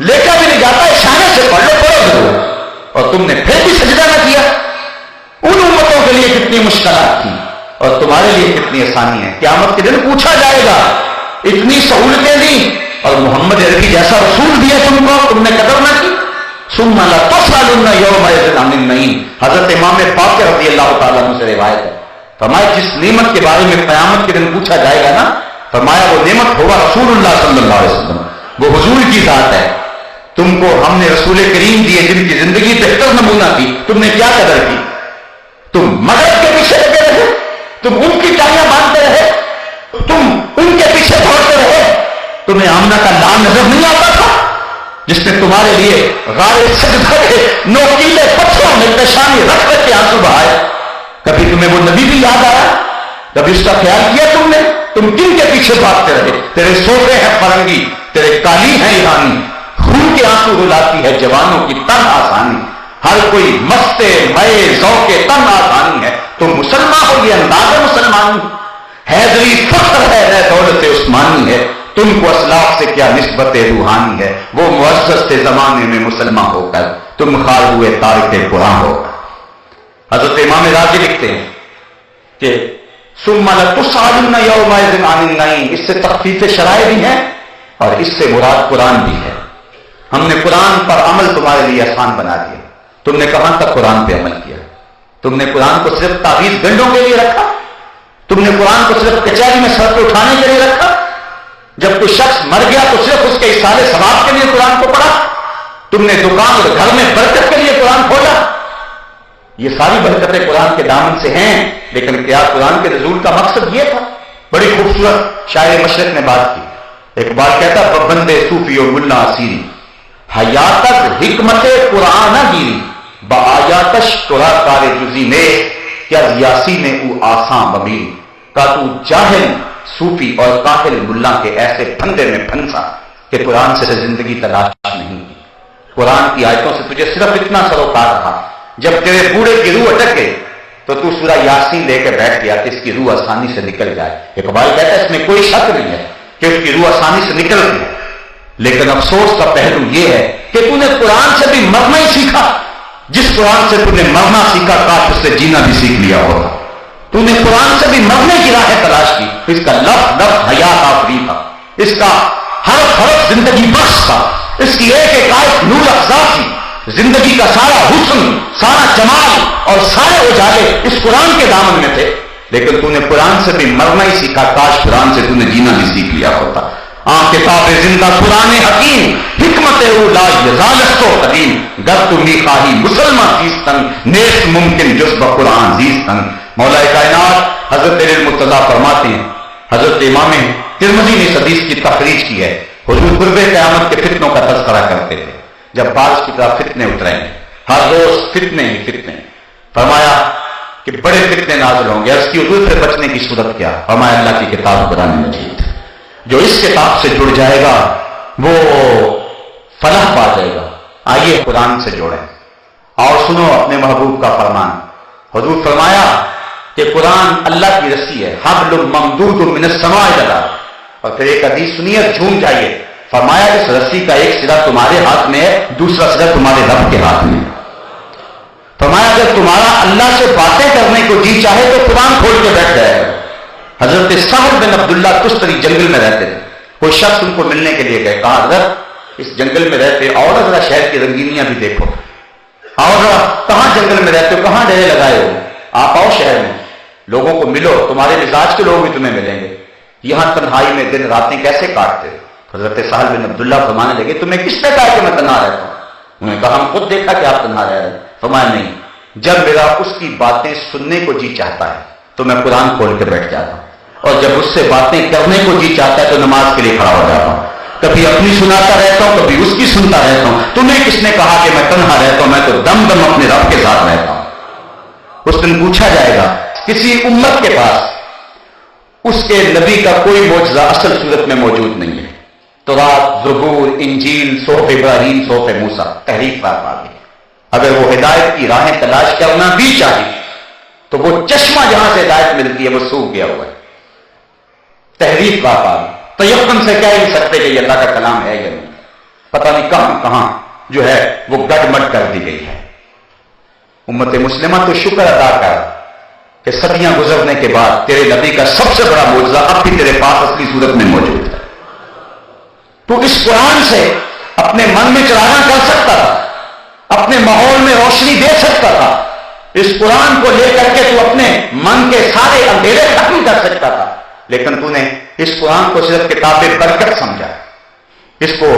لیکا بھی نہیں جاتا، اشارے سے پڑھ لو، پڑھو ضرور، اور تم نے پھر بھی سجدہ نہ کیا۔ ان امتوں کے لیے کتنی مشکلات تھی اور تمہارے لیے کتنی آسانی ہے۔ قیامت کے دن پوچھا جائے گا، اتنی سہولتیں دی اور محمد عربی جیسا رسول دیا تم نے قدر نہ کی۔ ثم لتسألن یومئذ عن النعیم، حضرت امام باقر رضی اللہ تعالیٰ عنہ سے روایت ہے، فرمایا جس نعمت کے بارے میں قیامت کے دن پوچھا جائے گا نا، فرمایا وہ نعمت ہوگا رسول اللہ صلی اللہ علیہ وسلم، وہ حضور کی ذات ہے۔ تم کو ہم نے رسول کریم دیے جن کی زندگی بہتر نمونہ تھی، تم نے کیا قدر کی؟ تم مغرب کے پیچھے لگے رہے، تم ان کی ٹانگیں باندھتے رہے، تم ان کے پیچھے دوڑتے رہے، تمہیں آمنہ کا نام نظر نہیں آتا تھا جس نے تمہارے لیے غار سجدہ کے نوکیلے پتھروں میں پیشانی رکھ کر کے آنسو بہائے؟ کبھی تمہیں وہ نبی بھی یاد آیا؟ کبھی اس کا خیال کیا تم نے؟ تم کن کے پیچھے بھاگتے رہے؟ تیرے صوفے ہیں فرنگی، تیرے قالی ہیں ایرانی، خون کے آنسو رلاتی ہے جوانوں کی تن آسانی، ہر کوئی مستے مئے ذوق تن آسانی ہے، تم مسلمان ہو، یہ انداز مسلمانی، حیدری فخر ہے دولت عثمانی ہے، تم کو اسلاف سے کیا نسبت روحانی ہے، وہ معزز تھے زمانے میں مسلمان ہو کر، تم خار ہوئے تارک قرآن ہو کر۔ حضرت امام راضی لکھتے ہیں کہ ثم لتسألن یومئذ عن النعیم، اس سے تخفیف شرائع بھی ہیں اور اس سے مراد قرآن بھی ہے۔ ہم نے قرآن پر عمل تمہارے لیے آسان بنا دیا۔ تم نے کہاں تک قرآن پہ عمل کیا؟ تم نے قرآن کو صرف تعویذ گنڈوں کے لیے رکھا؟ تم نے قرآن کو صرف کچہری میں سر پہ اٹھانے کے لیے رکھا؟ جب کوئی شخص مر گیا تو صرف اس کے ایصال ثواب کے لیے قرآن کو پڑھا؟ تم نے دکان اور گھر میں برکت کے لیے قرآن کھولا؟ یہ ساری برکتیں قرآن کے دامن سے ہیں، لیکن کیا قرآن کے نزول کا مقصد یہ تھا؟ بڑی خوبصورت شاعر مشرق نے بات کی، ایک بار کہتا بندے صوفی و ملا اسیری، حیاتت حکمت قرآن گیری، بآیاتش ترا کار جزی میں کیا یاسی نے او آساں بمیر، کا تو جاہل صوفی اور کاہل ملا کے ایسے پھندے میں پھنسا کہ قرآن سے زندگی تلاش نہیں کی۔ قرآن کی آیتوں سے تجھے صرف اتنا سروکار رہا، جب تیرے بوڑھے کی روح اٹک گئی تو تو سورہ یاسین لے کے بیٹھ گیا کہ اس کی روح آسانی سے نکل جائے۔ اقبال کہتا ہے اس میں کوئی شک نہیں ہے کہ اس کی روح آسانی سے نکل گئی، لیکن افسوس کا پہلو یہ ہے کہ تو نے قرآن سے بھی مرنا ہی سیکھا۔ جس قرآن سے تو نے مرنا سیکھا کاش اس سے جینا بھی سیکھ لیا ہوگا۔ تو نے قرآن سے بھی مرنے کی راہیں تلاش کی، اس کا لفظ لفظ حیات آفری تھا، اس کا حرف حرف زندگی بخش تھا، اس کی ایک ایک آیت نور افزا تھی، زندگی کا سارا حسن، سارا جمال اور سارے اجالے اس قرآن کے دامن میں تھے، لیکن تو نے قرآن سے بھی مرنا ہی سیکھا، کاش قرآن سے تو نے جینا بھی سیکھ لیا ہوتا۔ کتاب زندہ قرآن حکیم، حکمت او لا یزالستو قدیم، گر تمی خواہی مسلمان زیستن، نیست ممکن جز بقرآن زیستن۔ مولا کائنات حضرت المرتضیٰ فرماتے ہیں، حضرت امام ترمذی نے اس حدیث کی تخریج کی ہے، حضور قرب قیامت کے فتنوں کا تذکرہ کرتے تھے، جب بارش کی طرح فتنے اتریں گے، ہر روز فتنے ہی فتنے، فرمایا کہ بڑے فتنے نازل ہوں گے، اس کی حضور سے بچنے کی صورت کیا؟ فرمایا اللہ کی کتاب قرآن مجید، جو اس کتاب سے جڑ جائے گا وہ فلاح پا جائے گا۔ آئیے قرآن سے جوڑیں اور سنو اپنے محبوب کا فرمان۔ حضور فرمایا کہ قرآن اللہ کی رسی ہے، حبل ممدود من السماء الی الارض، اور پھر ایک حدیث سنیے جھوم جائیے، فرمایا اس رسی کا ایک سرا تمہارے ہاتھ میں ہے، دوسرا سرا تمہارے رب کے ہاتھ میں ہے۔ فرمایا اگر تمہارا اللہ سے باتیں کرنے کو جی چاہے تو قرآن کھول کے بیٹھ جائے گا۔ حضرت سہل بن عبداللہ تستری جنگل میں رہتے تھے، کوئی شخص ان کو ملنے کے لیے گئے، کہا حضرت اس جنگل میں رہتے اور ذرا شہر کی رنگینیاں بھی دیکھو، اور کہاں جنگل میں رہتے ہو، کہاں ڈیرے لگائے ہو، آپ آؤ شہر میں، لوگوں کو ملو، تمہارے مزاج کے لوگ بھی تمہیں ملیں گے، یہاں تنہائی میں دن راتیں کیسے کاٹتے؟ حضرت سہل بن عبداللہ فرمانے لگے تمہیں کس نے کہا کہ میں تنہا رہتا ہوں؟ انہوں نے کہا ہم خود دیکھا کہ آپ تنہا رہ رہے ہیں۔ فرمایا نہیں، جب میرا اس کی باتیں سننے کو جی چاہتا ہے تو میں قرآن کھول کے بیٹھ جاتا ہوں، اور جب اس سے باتیں کرنے کو جی چاہتا ہے تو نماز کے لیے کھڑا ہو جاتا ہوں، کبھی اپنی سناتا رہتا ہوں، کبھی اس کی سنتا رہتا ہوں۔ تمہیں کس نے کہا کہ میں تنہا رہتا ہوں؟ میں تو دم دم اپنے رب کے ساتھ رہتا ہوں۔ اس دن پوچھا جائے گا کسی امت کے پاس اس کے نبی کا کوئی معجزہ اصل صورت میں موجود نہیں ہے، تورات، زبور، انجیل، صحف ابراہیم، صحف موسیٰ، تحریف پاک آ گئی۔ اگر وہ ہدایت کی راہیں تلاش کرنا بھی چاہے تو وہ چشمہ جہاں سے ہدایت ملتی ہے وہ سوکھ گیا ہوا ہے، تحریف پاک آ گئی، تیقن سے کہہ نہیں سکتے کہ یہ اللہ کا کلام ہے یا نہیں۔ پتہ نہیں کہاں کہاں جو ہے وہ گڑبڑ کر دی گئی ہے۔ امت مسلمہ تو شکر ادا کر کہ صدیاں گزرنے کے بعد تیرے نبی کا سب سے بڑا معجزہ اب بھی تیرے پاس اصلی صورت میں موجود ہے۔ تو اس قرآن سے اپنے من میں چراغاں کر سکتا تھا، اپنے ماحول میں روشنی دے سکتا تھا، اس قرآن کو لے کر کے تو اپنے من کے سارے اندھیرے ختم کر سکتا تھا، لیکن تو نے اس قرآن کو صرف کتاب برکت سمجھا، اس کو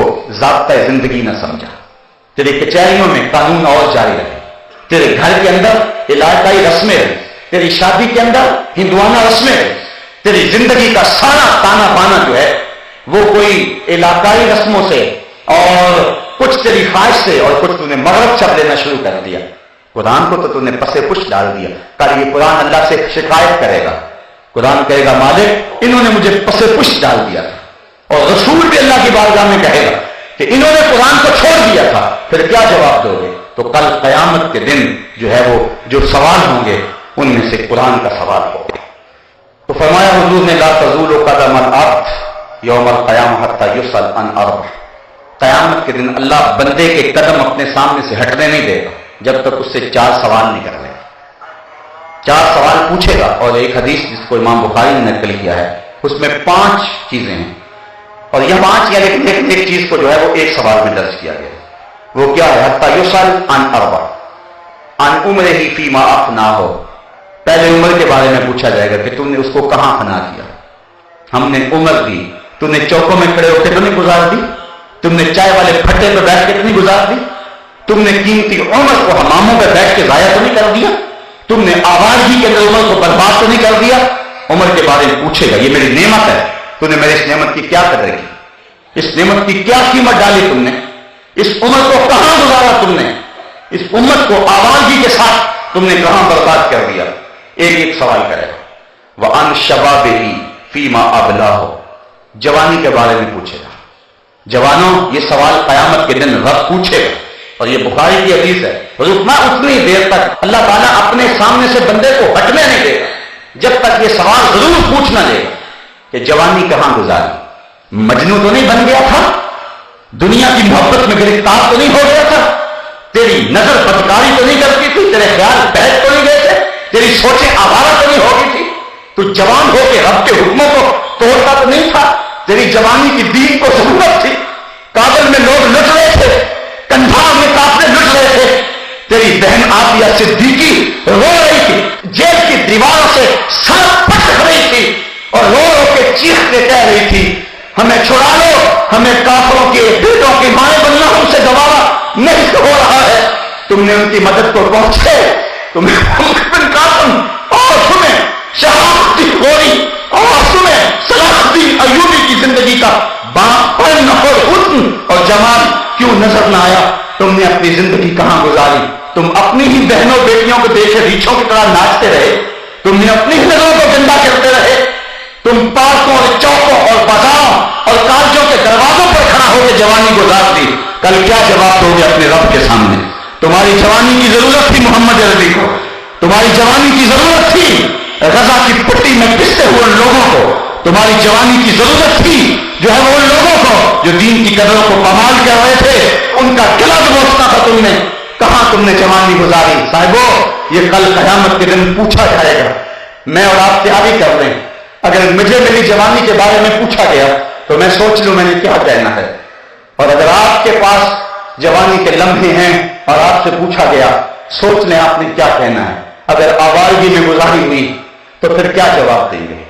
ضابطہ زندگی نہ سمجھا۔ تیری کچہریوں میں قانون اور جاری رہے، تیرے گھر کے اندر علاقائی رسمیں رہے، تیری شادی کے اندر ہندوانہ رسمیں رہے، تیری زندگی کا سارا تانا بانا جو ہے وہ کوئی علاقائی رسموں سے اور کچھ تیری خواہش سے اور کچھ تو نے مغرب چب لینا شروع کر دیا۔ قرآن کو تو نے پسے پش ڈال دیا۔ کل یہ قرآن اللہ سے شکایت کرے گا، قرآن کہے گا مالک انہوں نے مجھے پسے پش ڈال دیا تھا، اور رسول بھی اللہ کی بارگاہ میں کہے گا کہ انہوں نے قرآن کو چھوڑ دیا تھا، پھر کیا جواب دو گے؟ تو کل قیامت کے دن جو ہے وہ جو سوال ہوں گے ان میں سے قرآن کا سوال ہوگا۔ تو فرمایا حضور نے لا تزول قدم العبد یوم القیامہ حتی یسأل عن اربع، قیامت کے دن اللہ بندے کے قدم اپنے سامنے سے ہٹنے نہیں دے گا جب تک اس سے 4 سوال نہیں کر لے گا۔ 4 سوال پوچھے گا، اور ایک حدیث جس کو امام بخاری نے نقل کیا ہے اس میں 5 چیزیں ہیں، اور یہ 5 یا ایک چیز کو جو ہے وہ ایک سوال میں درج کیا گیا۔ وہ کیا ہے؟ حتی یسأل عن اربع عن عمرہ فیما افناہ، پہلے عمر کے بارے میں پوچھا جائے گا کہ تم نے اس کو کہاں فنا کیا۔ ہم نے عمر دی، تم نے چوکوں میں کھڑے ہو کے تو نہیں گزار دی، تم نے چائے والے پھٹے پہ بیٹھ کے تو نہیں گزار دی، تم نے قیمتی عمر کو حماموں پہ بیٹھ کے ضائع تو نہیں کر دیا، تم نے آوارگی کے اندر عمر کو برباد تو نہیں کر دیا۔ عمر کے بارے میں پوچھے گا، یہ میری نعمت ہے، تم نے میرے اس نعمت کی کیا قدر کی، اس نعمت کی کیا قیمت ڈالی تم نے، اس عمر کو کہاں گزارا تم نے، اس امت کو آوارگی کے ساتھ تم نے کہاں برباد کر دیا۔ ایک ایک سوال کرے گا۔ وَعَنْ شَبَابِهِ فِيمَا أَبْلَاهُ، جوانی کے بارے میں پوچھے گا۔ جوانوں، یہ سوال قیامت کے دن رب پوچھے گا، اور یہ بخاری کی حدیث ہے۔ رکنا اتنی دیر تک اللہ تعالیٰ اپنے سامنے سے بندے کو ہٹنے نہیں دے گا جب تک یہ سوال ضرور پوچھنا دے گا کہ جوانی کہاں گزاری، مجنوں تو نہیں بن گیا تھا، دنیا کی محبت میں گرفتار تو نہیں ہو گیا تھا، تیری نظر بدکاری تو نہیں کرتی تھی، تیرے خیال بہت تو نہیں گئے تھے، تیری سوچیں آوارہ تو نہیں ہو گئی تھی، تو جوان ہو کے رب کے حکموں کو توڑتا تو نہیں تھا، تیری جوانی کی دین کو ضرورت تھی، کابل میں لوگ لٹ رہے تھے، کندھار میں کافلے لٹ رہے تھے، تیری بہن آسیہ صدیقی رو رہی تھی، جیل کی دیواروں سے سر پھٹ رہی تھی اور رو رو کے چیخ کے کہہ رہی تھی ہمیں چھڑا لو، ہمیں کافروں کے بیٹوں کی مائیں بننا ہم سے گوارا نہیں ہو رہا ہے۔ تم نے ان کی مدد کو پہنچے، تمہیں بن قاسم اور تمہیں شہادتی غوری اور تمہیں صلاح الدین ایوبی کی زندگی کا باپن اور حسن اور جمال کیوں نظر نہ آیا؟ تم نے اپنی زندگی کہاں گزاری؟ تم اپنی ہی بہنوں بیٹیوں کو دیکھے ریچھوں کی طرح ناچتے رہے، تم نے اپنی ہی نظروں کو گندا کرتے رہے، تم پارکوں اور چوکوں اور بازاروں اور کالجوں کے دروازوں پر کھڑا ہو کے جوانی گزار دی۔ کل کیا جواب دو گے اپنے رب کے سامنے؟ تمہاری جوانی کی ضرورت تھی محمد عربی کو، تمہاری جوانی کی ضرورت تھی غزہ کی پٹی میں پستے ہوئے لوگوں کو، تمہاری جوانی کی ضرورت تھی جو ہے وہ ان لوگوں کو جو دین کی قدروں کو پامال کر رہے تھے، ان کا گلا دبوچنا تھا تم نے، کہاں تم نے جوانی گزاری؟ صاحبو، یہ کل قیامت کے دن پوچھا جائے گا۔ میں اور آپ تیاری کر رہے ہیں، اگر مجھے میری جوانی کے بارے میں پوچھا گیا تو میں سوچ لوں میں نے کیا کہنا ہے، اور اگر آپ کے پاس جوانی کے لمحے ہیں اور آپ سے پوچھا گیا سوچ لیں آپ نے کیا کہنا ہے۔ اگر آوارگی میں گزاری ہوئی تو پھر کیا جواب دیں گے،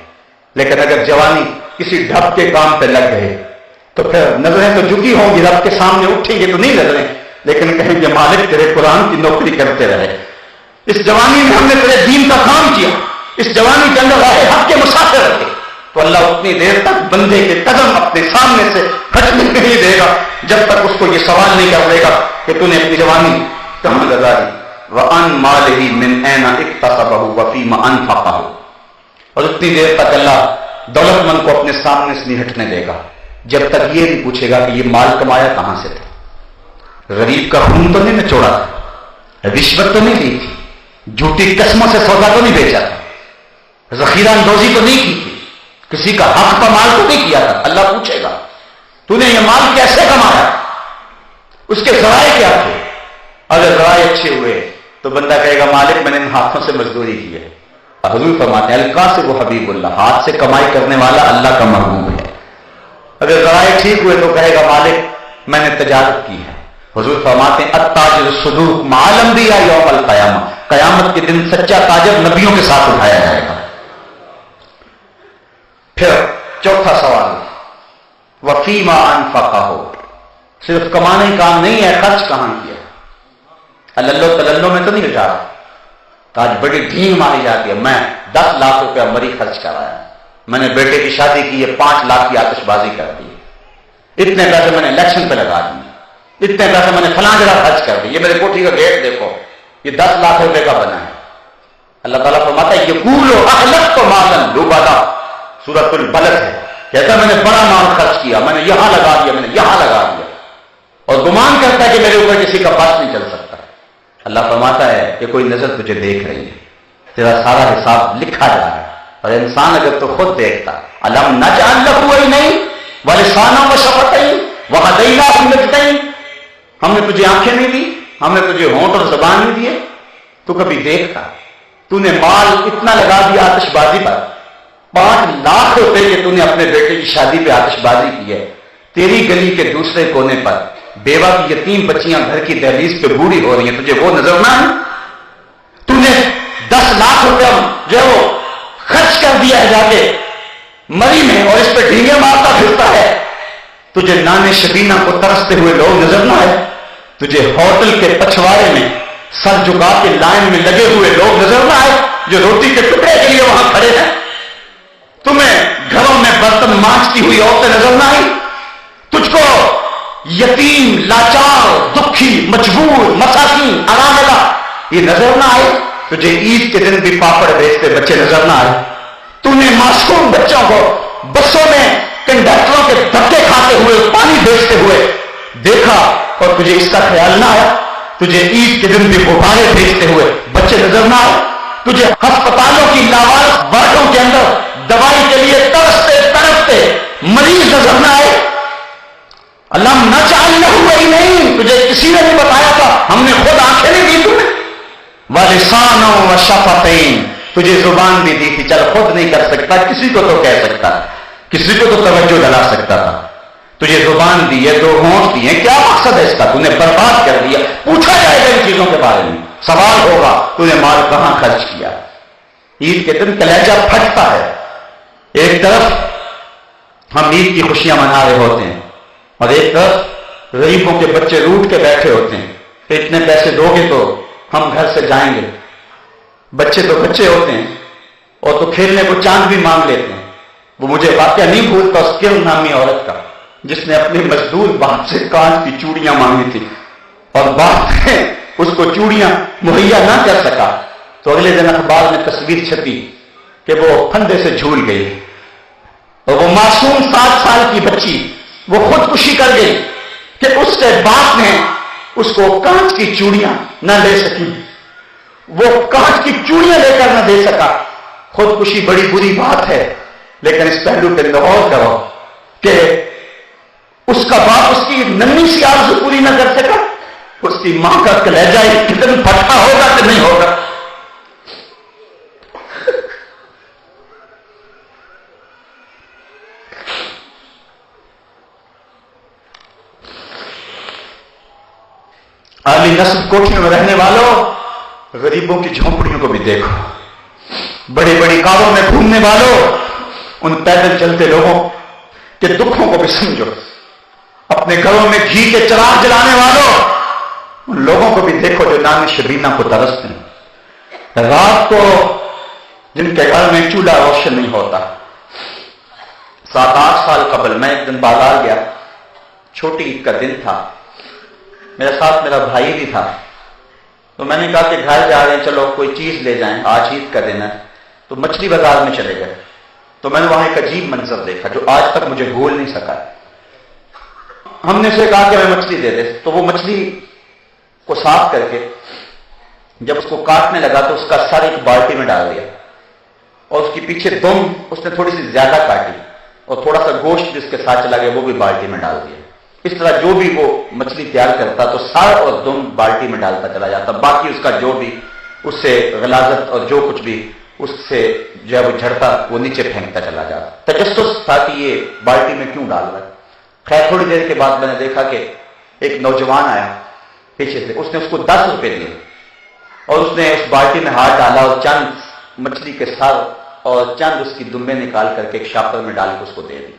لیکن اگر جوانی کسی ڈھب کے کام پہ لگ گئے تو پھر نظریں تو جھکی ہوں گی، رب کے سامنے اٹھیں گے تو نہیں نظریں، لیکن کہیں گے مالک تیرے قرآن کی نوکری کرتے رہے، اس جوانی میں ہم نے تیرے دین کا کام کیا، اس جوانی کے اندر راہ حق کے مسافر رکھے، تو اللہ اتنی دیر تک بندے کے قدم اپنے سامنے سے ہٹنے نہیں دے گا جب تک اس کو یہ سوال نہیں کر دے گا کہ تو نے اپنی جوانی کہاں گزاری۔ وَأَنْ مَالِهِ مِنْ أَيْنَ اكْتَسَبَهُ وَفِيمَ أَنْفَقَهُ، اور اتنی دیر تک اللہ دولت مند کو اپنے سامنے سے نہیں ہٹنے دے گا جب تک یہ نہیں پوچھے گا کہ یہ مال کمایا کہاں سے تھا، غریب کا خون تو نہیں نچوڑا تھا، رشوت تو نہیں لی تھی، جھوٹی قسموں سے سودا تو نہیں بیچا تھا، ذخیرہ اندوزی تو نہیں کی تھی، کسی کا حق کا مال تو نہیں کیا تھا۔ اللہ پوچھے گا تو نے یہ مال کیسے کمایا، اس کے ذرائع کیا تھے؟ اگر ذرائع اچھے ہوئے تو بندہ کہے گا مالک میں نے ان ہاتھوں سے مزدوری کی ہے. حضور فرماتے ہیں القاسب وہ حبیب اللہ، ہاتھ سے کمائی کرنے والا اللہ کا محبوب ہے. اگر ذرائع ٹھیک ہوئے تو کہے گا مالک میں نے تجارت کی ہے. حضور فرماتے ہیں التاجر الصدوق مع الانبیاء یوم القیامہ، قیامت کے دن سچا تاجر نبیوں کے ساتھ اٹھایا جائے گا. پھر چوتھا سوال وفیما انفقہ، صرف کمانا ہی کام نہیں ہے، خرچ کہاں کیا؟ اللہ تللو میں تو نہیں جا رہا. آج بڑی ڈھینگ ماری جاتی ہے میں 10 لاکھ روپیہ مری خرچ کرایا، میں نے بیٹے کی شادی کی ہے 5 لاکھ کی آتش بازی کر دی، اتنے پیسے میں نے الیکشن پہ لگا دیے، اتنے پیسے میں نے فلاں جگہ خرچ کر دی، یہ میرے کوٹھی کا گیٹ دیکھو یہ 10 لاکھ روپے کا بنا ہے. اللہ تعالیٰ فرماتا ہے یقول اخلقت مالا لبدا، سورۃ البلد ہے، کہتا میں نے بڑا مال خرچ کیا، میں نے یہاں لگا دیا، میں نے یہاں لگا دیا، اور گمان کرتا ہے کہ میرے اوپر کسی کا بس نہیں چل سکتا. اللہ فرماتا ہے کہ کوئی نظر تجھے دیکھ رہی ہے، تیرا سارا حساب لکھا جا رہا ہے. اور انسان اگر تو خود دیکھتا الم نجعل لہ عینین ولسانا وشفتین وہدیناہ النجدین، ہم نے تجھے آنکھیں نہیں دی، ہم نے تجھے ہونٹ اور زبان نہیں دیے، تو کبھی دیکھتا. تو نے مال اتنا لگا دیا آتش بازی پر، 5 لاکھ روپے کے تو نے اپنے بیٹے کی شادی پہ آتش بازی کی ہے. تیری گلی کے دوسرے کونے پر بیوہ کی یتیم بچیاں گھر کی دہلیز پہ بوڑھی ہو رہی ہیں، تجھے وہ نظر نہ ہے؟ تو نے 10 لاکھ روپے جو ہے وہ خرچ کر دیا ہے جا کے مری میں، اور اس پہ ڈھینگے مارتا پھرتا ہے. تجھے نانے شبینہ کو ترستے ہوئے لوگ نظر نہ آئے؟ تجھے ہوٹل کے پچھواڑے میں سر جھکا کے لائن میں لگے ہوئے لوگ نظر نہ آئے جو روٹی کے ٹکڑے کے لیے وہاں کھڑے ہیں؟ تمہیں گھروں میں برتن مانجتی ہوئی عورتیں نظر نہ آئی؟ تجھ کو یتیم لاچار دکھی مجبور مساکین اراملہ یہ نظر نہ آئے؟ تجھے عید کے دن بھی پاپڑ بیچتے بچے نظر نہ آئے؟ تو نے معصوم بچوں کو بسوں میں کنڈکٹروں کے دھکے کھاتے ہوئے پانی بیچتے ہوئے دیکھا اور تجھے اس کا خیال نہ آیا؟ تجھے عید کے دن بھی غبارے بیچتے ہوئے بچے نظر نہ آئے؟ تجھے ہسپتالوں کی لاوارث وارڈوں کے اندر دوائی کے لیے ترستے تڑپتے مریض نظر نہ آئے؟ اللہ نجعل لہ عینین، تجھے کسی نے نہیں بتایا تھا، ہم نے خود آنکھیں نہیں دی تمہیں. ولسانا وشفتین، تجھے زبان بھی دی تھی، چل خود نہیں کر سکتا کسی کو تو کہہ سکتا، کسی کو تو توجہ دلا سکتا تھا. تجھے زبان دی ہے، 2 ہونٹ دیے، کیا مقصد ہے اس کا؟ تو نے برباد کر دیا. پوچھا جائے گا ان چیزوں کے بارے میں، سوال ہوگا تو نے مال کہاں خرچ کیا. عید کے دن کلیجہ پھٹتا ہے، ایک طرف ہم عید کی خوشیاں منا رہے ہوتے ہیں اور ایک طرف غریبوں کے بچے روٹ کے بیٹھے ہوتے ہیں کہ اتنے پیسے دو گے تو ہم گھر سے جائیں گے. بچے تو بچے ہوتے ہیں اور تو کھیلنے کو چاند بھی مانگ لیتے ہیں. وہ مجھے واقعہ نہیں بھولتا اس کرن نامی عورت کا جس نے اپنے مزدور باپ سے کانچ کی چوڑیاں مانگی تھی اور باپ نے اس کو چوڑیاں مہیا نہ کر سکا تو اگلے دن اخبار میں تصویر چھپی کہ وہ پھندے سے جھول گئی اور وہ معصوم 7 سال کی بچی وہ خودکشی کر گئی کہ اس کے باپ نے اس کو کانچ کی چوڑیاں نہ دے سکی. وہ کانچ کی چوڑیاں لے کر نہ دے سکا. خودکشی بڑی بری بات ہے لیکن اس پہلو پہ غور کرو کہ اس کا باپ اس کی ننھی سی آرزو پوری نہ کر سکا. اس کی ماں کا کلیجہ کتنا پھٹا ہوگا کہ نہیں ہوگا. اعلی نسل کوٹھیوں میں رہنے والوں غریبوں کی جھونپڑیوں کو بھی دیکھو. بڑی بڑی کاروں میں گھومنے والوں ان پیدل چلتے لوگوں کے دکھوں کو بھی سمجھو. اپنے گھروں میں گھی کے چراغ جلانے والوں ان لوگوں کو بھی دیکھو جو نام شبینہ کو ترستے ہیں. رات کو جن کے گھر میں چولہا روشن نہیں ہوتا. 7-8 سال قبل میں ایک دن بازار گیا، چھوٹی عید کا دن تھا، میرے ساتھ میرا بھائی بھی تھا. تو میں نے کہا کہ گھر جا رہے ہیں چلو کوئی چیز لے جائیں، آج عید کا دن ہے. تو مچھلی بازار میں چلے گئے تو میں نے وہاں ایک عجیب منظر دیکھا جو آج تک مجھے بھول نہیں سکا. ہم نے اسے کہا کہ ہمیں مچھلی دے دے. تو وہ مچھلی کو صاف کر کے جب اس کو کاٹنے لگا تو اس کا سر ایک بالٹی میں ڈال دیا اور اس کے پیچھے دم اس نے تھوڑی سی زیادہ کاٹی اور تھوڑا سا گوشت جس کے ساتھ چلا گیا وہ بھی بالٹی میں ڈال دیا. اس طرح جو بھی وہ مچھلی تیار کرتا تو سار اور دم بالٹی میں ڈالتا چلا جاتا، باقی اس کا جو بھی اس سے غلاظت اور جو کچھ بھی اس سے جو ہے وہ جھڑتا وہ نیچے پھینکتا چلا جاتا۔ تجسس تھا کہ یہ بالٹی میں کیوں ڈال رہا ہے۔ خیر تھوڑی دیر کے بعد میں نے دیکھا کہ ایک نوجوان آیا پیچھے سے، اس نے اس کو 10 روپے دیے اور اس نے اس بالٹی میں ہاتھ ڈالا اور چند مچھلی کے سر اور چند اس کی دمبے نکال کر کے ایک شاپر میں ڈال کے اس کو دے دی۔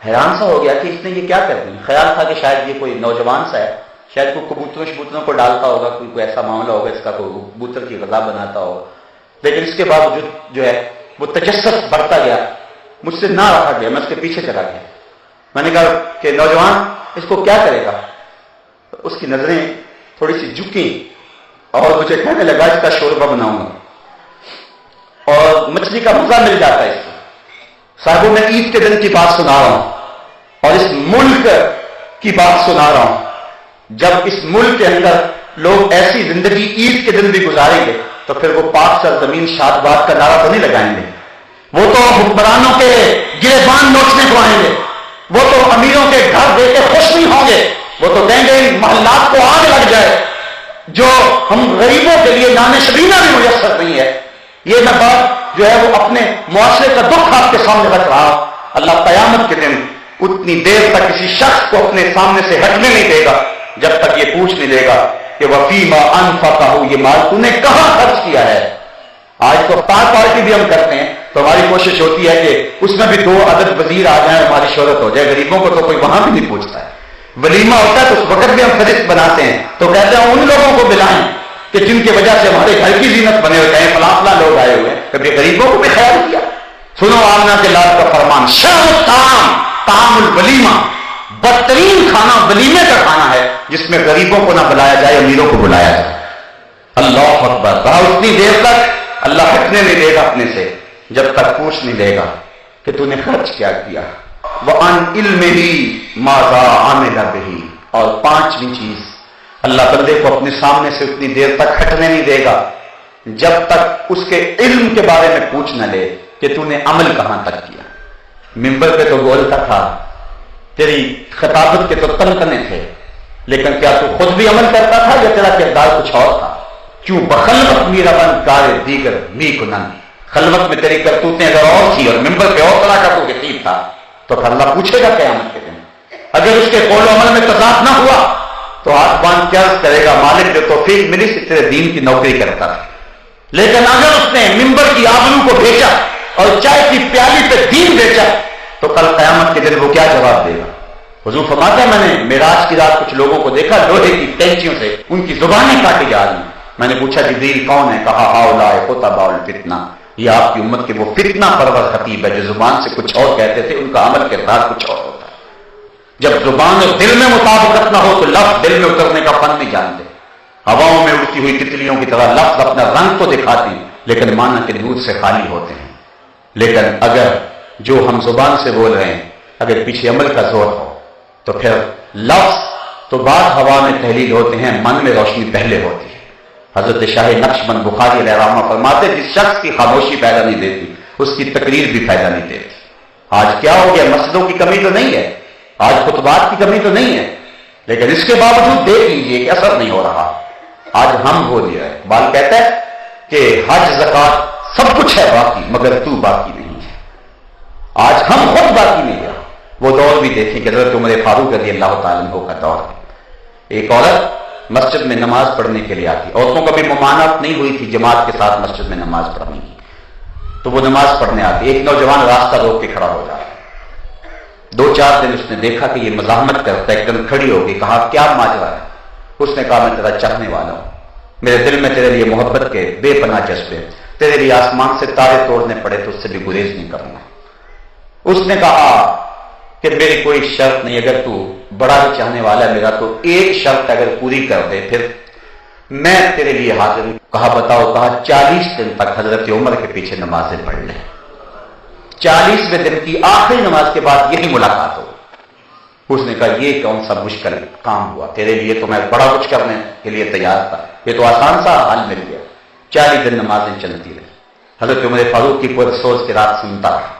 حیران سا ہو گیا کہ اس نے یہ کیا کر دی۔ خیال تھا کہ شاید یہ کوئی نوجوان سا ہے، شاید کوئی کبوتروں کو ڈالتا ہوگا، کوئی ایسا معاملہ ہوگا اس کا، کوئی کبوتر کی غذا بناتا ہوگا، لیکن اس کے باوجود جو ہے وہ تجسس بڑھتا گیا، مجھ سے نہ رکھا گیا، میں اس کے پیچھے چلا گیا۔ میں نے کہا کہ نوجوان اس کو کیا کرے گا؟ اس کی نظریں تھوڑی سی جھکی اور مجھے کہنے لگا اس کا شوربہ بناؤں گا اور مچھلی کا مزہ مل جاتا ہے اس کو۔ صاحبوں میں عید کے دن کی بات سنا رہا ہوں اور اس ملک کی بات سنا رہا ہوں۔ جب اس ملک کے اندر لوگ ایسی زندگی عید کے دن بھی گزاریں گے تو پھر وہ پاک سرزمین شاد باد کا نعرہ تو نہیں لگائیں گے، وہ تو حکمرانوں کے گریبان نوچنے کو آئیں گے، وہ تو امیروں کے گھر دے کے خوش نہیں ہوں گے، وہ تو کہیں گے ان محلات کو آگ لگ جائے جو ہم غریبوں کے لیے نان شبینہ بھی میسر نہیں ہے۔ یہ میں بات جو ہے وہ اپنے معاشرے کا دکھ آپ کے سامنے رکھ رہا ہوں۔ اللہ قیامت کے دن اتنی دیر تک کسی شخص کو اپنے سامنے سے ہٹنے نہیں دے گا جب تک یہ پوچھ نہیں لے گا کہ وفیما انفقہ، یہ مال تو نے کہاں خرچ کیا ہے۔ آج تو افطار پارٹی بھی ہم کرتے ہیں تو ہماری کوشش ہوتی ہے کہ اس میں بھی 2 عدد وزیر آ جائیں، ہماری شہرت ہو جائے۔ غریبوں کو تو کوئی وہاں بھی نہیں پوچھتا ہے۔ ولیمہ ہوتا ہے تو اس وقت بھی ہم فہرست بناتے ہیں تو کہتے ہیں ان لوگوں کو بلائیں کہ جن کی وجہ سے ہمارے گھر کی زینت بنے ہوئے ہیں، فلاں فلاں لوگ آئے ہوئے ہیں، کبھی غریبوں کو بھی خیال کیا۔ سنو آمنہ کے لال کا فرمان، شر الطعام طعام الولیمہ، بدترین کھانا ولیمے کا کھانا ہے جس میں غریبوں کو نہ بلایا جائے، امیروں کو بلایا جائے۔ اللہ اکبر۔ کہا اتنی دیر تک اللہ ہٹنے نہیں دے گا اپنے سے جب تک پوچھ نہیں لے گا کہ تو نے خرچ کیا کیا۔ وَعَنْ عِلْمِهِ مَاذَا عَمِلَ بِهِ، اور 5ویں چیز، اللہ بندے کو اپنے سامنے سے اتنی دیر تک ہٹنے نہیں دے گا جب تک اس کے علم کے بارے میں پوچھ نہ لے کہ تو نے عمل کہاں تک کیا۔ ممبر پہ تو بولتا تھا، تیری خطابت کے تو تنتنے تھے، لیکن کیا تو خود بھی عمل کرتا تھا یا تیرا کردار کچھ اور تھا؟ کیوں بخلوت میرا بن کار دیگر می کنن، خلوت میں تیری کرتوتیں اگر اور تھی اور ممبر پہ اور طرح کا تو یقین تھا تو پھر اللہ پوچھے گا قیامت کے دن۔ اگر اس کے قول و عمل میں تضاد نہ ہوا تو ہاتھ باندھ کیا کرے گا، مالک جو توفیق ملی سے تیرے دین کی نوکری کرتا ہے۔ لیکن اگر اس نے ممبر کی آبرو کو بیچا اور چائے کی پیالی پہ دین بیچا تو کل قیامت کے دن وہ کیا جواب دے گا؟ حضور فرماتے ہیں میں نے معراج کی رات کچھ لوگوں کو دیکھا لوہے کی ٹینچیوں سے ان کی زبانیں کاٹی جا رہی ہیں۔ میں نے پوچھا جبریل کون ہے؟ کہا ہؤلاء خطباء الفتنہ، یہ آپ کی امت کے وہ فتنہ پرور خطیب ہے جو زبان سے کچھ اور کہتے تھے، ان کا عمل کردار کچھ اور ہوتا ہے۔ جب زبان اور دل میں مطابقت نہ ہو تو لفظ دل میں اترنے کا فن نہیں جانتے۔ ہواؤں میں اڑتی ہوئی تتلیوں کی طرح لفظ اپنا رنگ تو دکھاتے ہیں لیکن معنی کے دودھ سے خالی ہوتے ہیں۔ لیکن اگر جو ہم زبان سے بول رہے ہیں اگر پیچھے عمل کا زور ہو تو پھر لفظ تو بعد ہوا میں تحلیل ہوتے ہیں، من میں روشنی پہلے ہوتی ہے۔ حضرت شاہ نقشبند بخاری علیہ رحمہ فرماتے جس شخص کی خاموشی فائدہ نہیں دیتی اس کی تقریر بھی فائدہ نہیں دیتی۔ آج کیا ہو گیا؟ مسجدوں کی کمی تو نہیں ہے، آج خطبات کی کمی تو نہیں ہے، لیکن اس کے باوجود دیکھ لیجئے کہ اثر نہیں ہو رہا۔ آج ہم ہو لیا ہے۔ بال کہتا ہے کہ حج زکات سب کچھ ہے باقی مگر تو باقی نہیں ہے۔ آج ہم خود باقی نہیں ہے۔ وہ دور بھی دیکھیں کہ حضرت عمر فاروق رضی اللہ تعالیٰ عنہ کا دور ہے۔ ایک عورت مسجد میں نماز پڑھنے کے لیے آتی، عورتوں کا بھی ممانعت نہیں ہوئی تھی جماعت کے ساتھ مسجد میں نماز پڑھنے کی، تو وہ نماز پڑھنے آتی۔ ایک نوجوان راستہ روک کے کھڑا ہو جاتا، 2-4 دن اس نے دیکھا کہ یہ مزاحمت کرتا ہے، ایک دم کھڑی ہو گئی، کہا کیا ماجرا ہے؟ اس نے کہا میں تیرا چاہنے والا ہوں، میرے دل میں تیرے لیے محبت کے بے پناہ جذبے، تیرے لیے آسمان سے تارے توڑنے پڑے تو اس سے بھی گریز نہیں کروں گا۔ اس نے کہا کہ میری کوئی شرط نہیں، اگر تو بڑا ہی چاہنے والا ہے میرا تو ایک شرط اگر پوری کر دے پھر میں تیرے لیے حاضر ہوں۔ کہا بتاؤ؟ کہا 40 دن تک حضرت عمر کے پیچھے نمازیں پڑھ لیں، 40ویں دن کی آخری نماز کے بعد یہی ملاقات ہو۔ اس نے کہا یہ کون سا مشکل کام ہوا، تیرے لیے تو میں بڑا کچھ کرنے کے لیے تیار تھا، یہ تو آسان سا حل مل گیا۔ 40 دن نمازیں چلتی رہی، حضرت عمر فاروق کی پرسوز کی رات سنتا رہا۔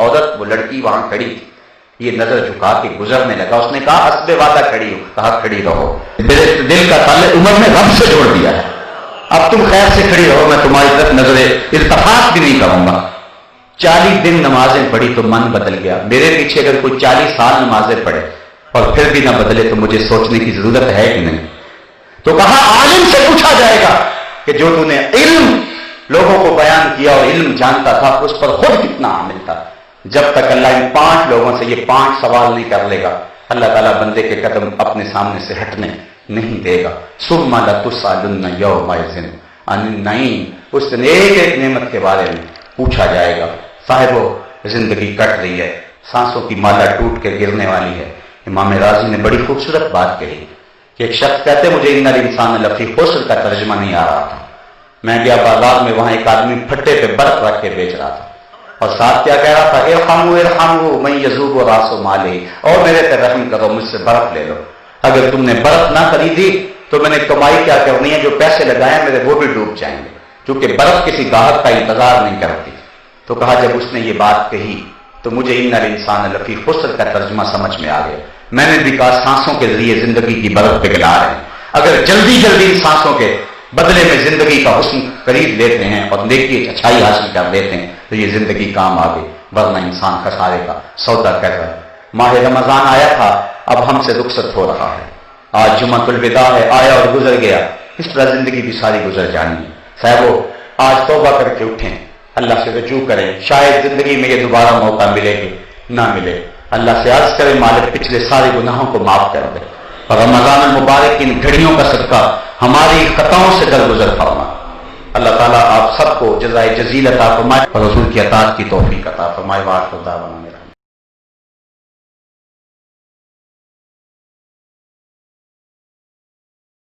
عورت، وہ لڑکی وہاں کھڑی تھی، یہ نظر جھکا کے گزرنے لگا. اس نے کہا حسب وعدہ کھڑی ہو. کہا کھڑی رہو، میرے دل کا تعلق عمر نے رب سے جوڑ دیا ہے، اب تم خیر سے کھڑی رہو، میں تمہاری طرف نظر التفات بھی نہیں کروں گا. 40 دن نمازیں پڑھی تو من بدل گیا. میرے پیچھے اگر کوئی 40 سال نمازیں پڑھے اور پھر بھی نہ بدلے تو مجھے سوچنے کی ضرورت ہے کہ نہیں. تو کہا عالم سے پوچھا جائے گا کہ جو تو نے علم لوگوں کو بیان کیا اور علم جانتا تھا اس پر خود کتنا عامل تھا. جب تک اللہ ان 5 لوگوں سے یہ 5 سوال نہیں کر لے گا اللہ تعالیٰ بندے کے قدم اپنے سامنے سے ہٹنے نہیں دے گا. ثم لتسألن یومئذ عن النعیم، اس دن ایک ایک نعمت کے بارے میں پوچھا جائے گا. صاحبو زندگی کٹ رہی ہے، سانسوں کی مالا ٹوٹ کے گرنے والی ہے. امام راضی نے بڑی خوبصورت بات کہی کہ ایک شخص کہتے مجھے ان الانسان لفی خسر کا ترجمہ نہیں آ رہا تھا. میں گیا بازار میں، وہاں ایک آدمی پھٹے پہ برف رکھ کے بیچ رہا تھا اور ساتھ کیا کہہ رہا تھا، ارحموا ارحموا من یذوب راس مالی، اور میرے پہ رحم کرو، مجھ سے برف لے لو. اگر تم نے برف نہ خریدی تو میں نے کمائی کیا کرنی ہے، جو پیسے لگائے میرے وہ بھی ڈوب جائیں گے، کیونکہ برف کسی گاہک کا انتظار نہیں کرتی. تو کہا جب اس نے یہ بات کہی تو مجھے ان الانسان لفی خسر کا ترجمہ سمجھ میں آ گیا. میں نے بھی کہا سانسوں کے ذریعے زندگی کی برف پگھلا رہے ہیں. اگر جلدی جلدی ان سانسوں کے بدلے میں زندگی کا حسن خرید لیتے ہیں اور نیکی اچھائی حاصل کر لیتے ہیں تو یہ زندگی کام آ گئی، ورنہ انسان خسارے کا سودا کر رہا ہے. ماہ رمضان آیا تھا، اب ہم سے رخصت ہو رہا ہے. آج جمعۃ الوداع ہے، آیا اور گزر گیا. اس طرح زندگی بھی ساری گزر جانی ہے. صاحبو آج توبہ کر کے اٹھیں، اللہ سے رجوع کریں. شاید زندگی میں یہ دوبارہ موقع ملے گی نہ ملے. اللہ سے عرض کریں مالک پچھلے سارے گناہوں کو معاف کر دے اور رمضان المبارک کی ان گھڑیوں کا صدقہ ہماری خطاؤں سے درگزر فرما. اللہ تعالیٰ آپ سب کو جزائے جزیل عطا فرمائے اور حضور کی اطاعت کی توفیق عطا فرمائے. وآخر دعوانا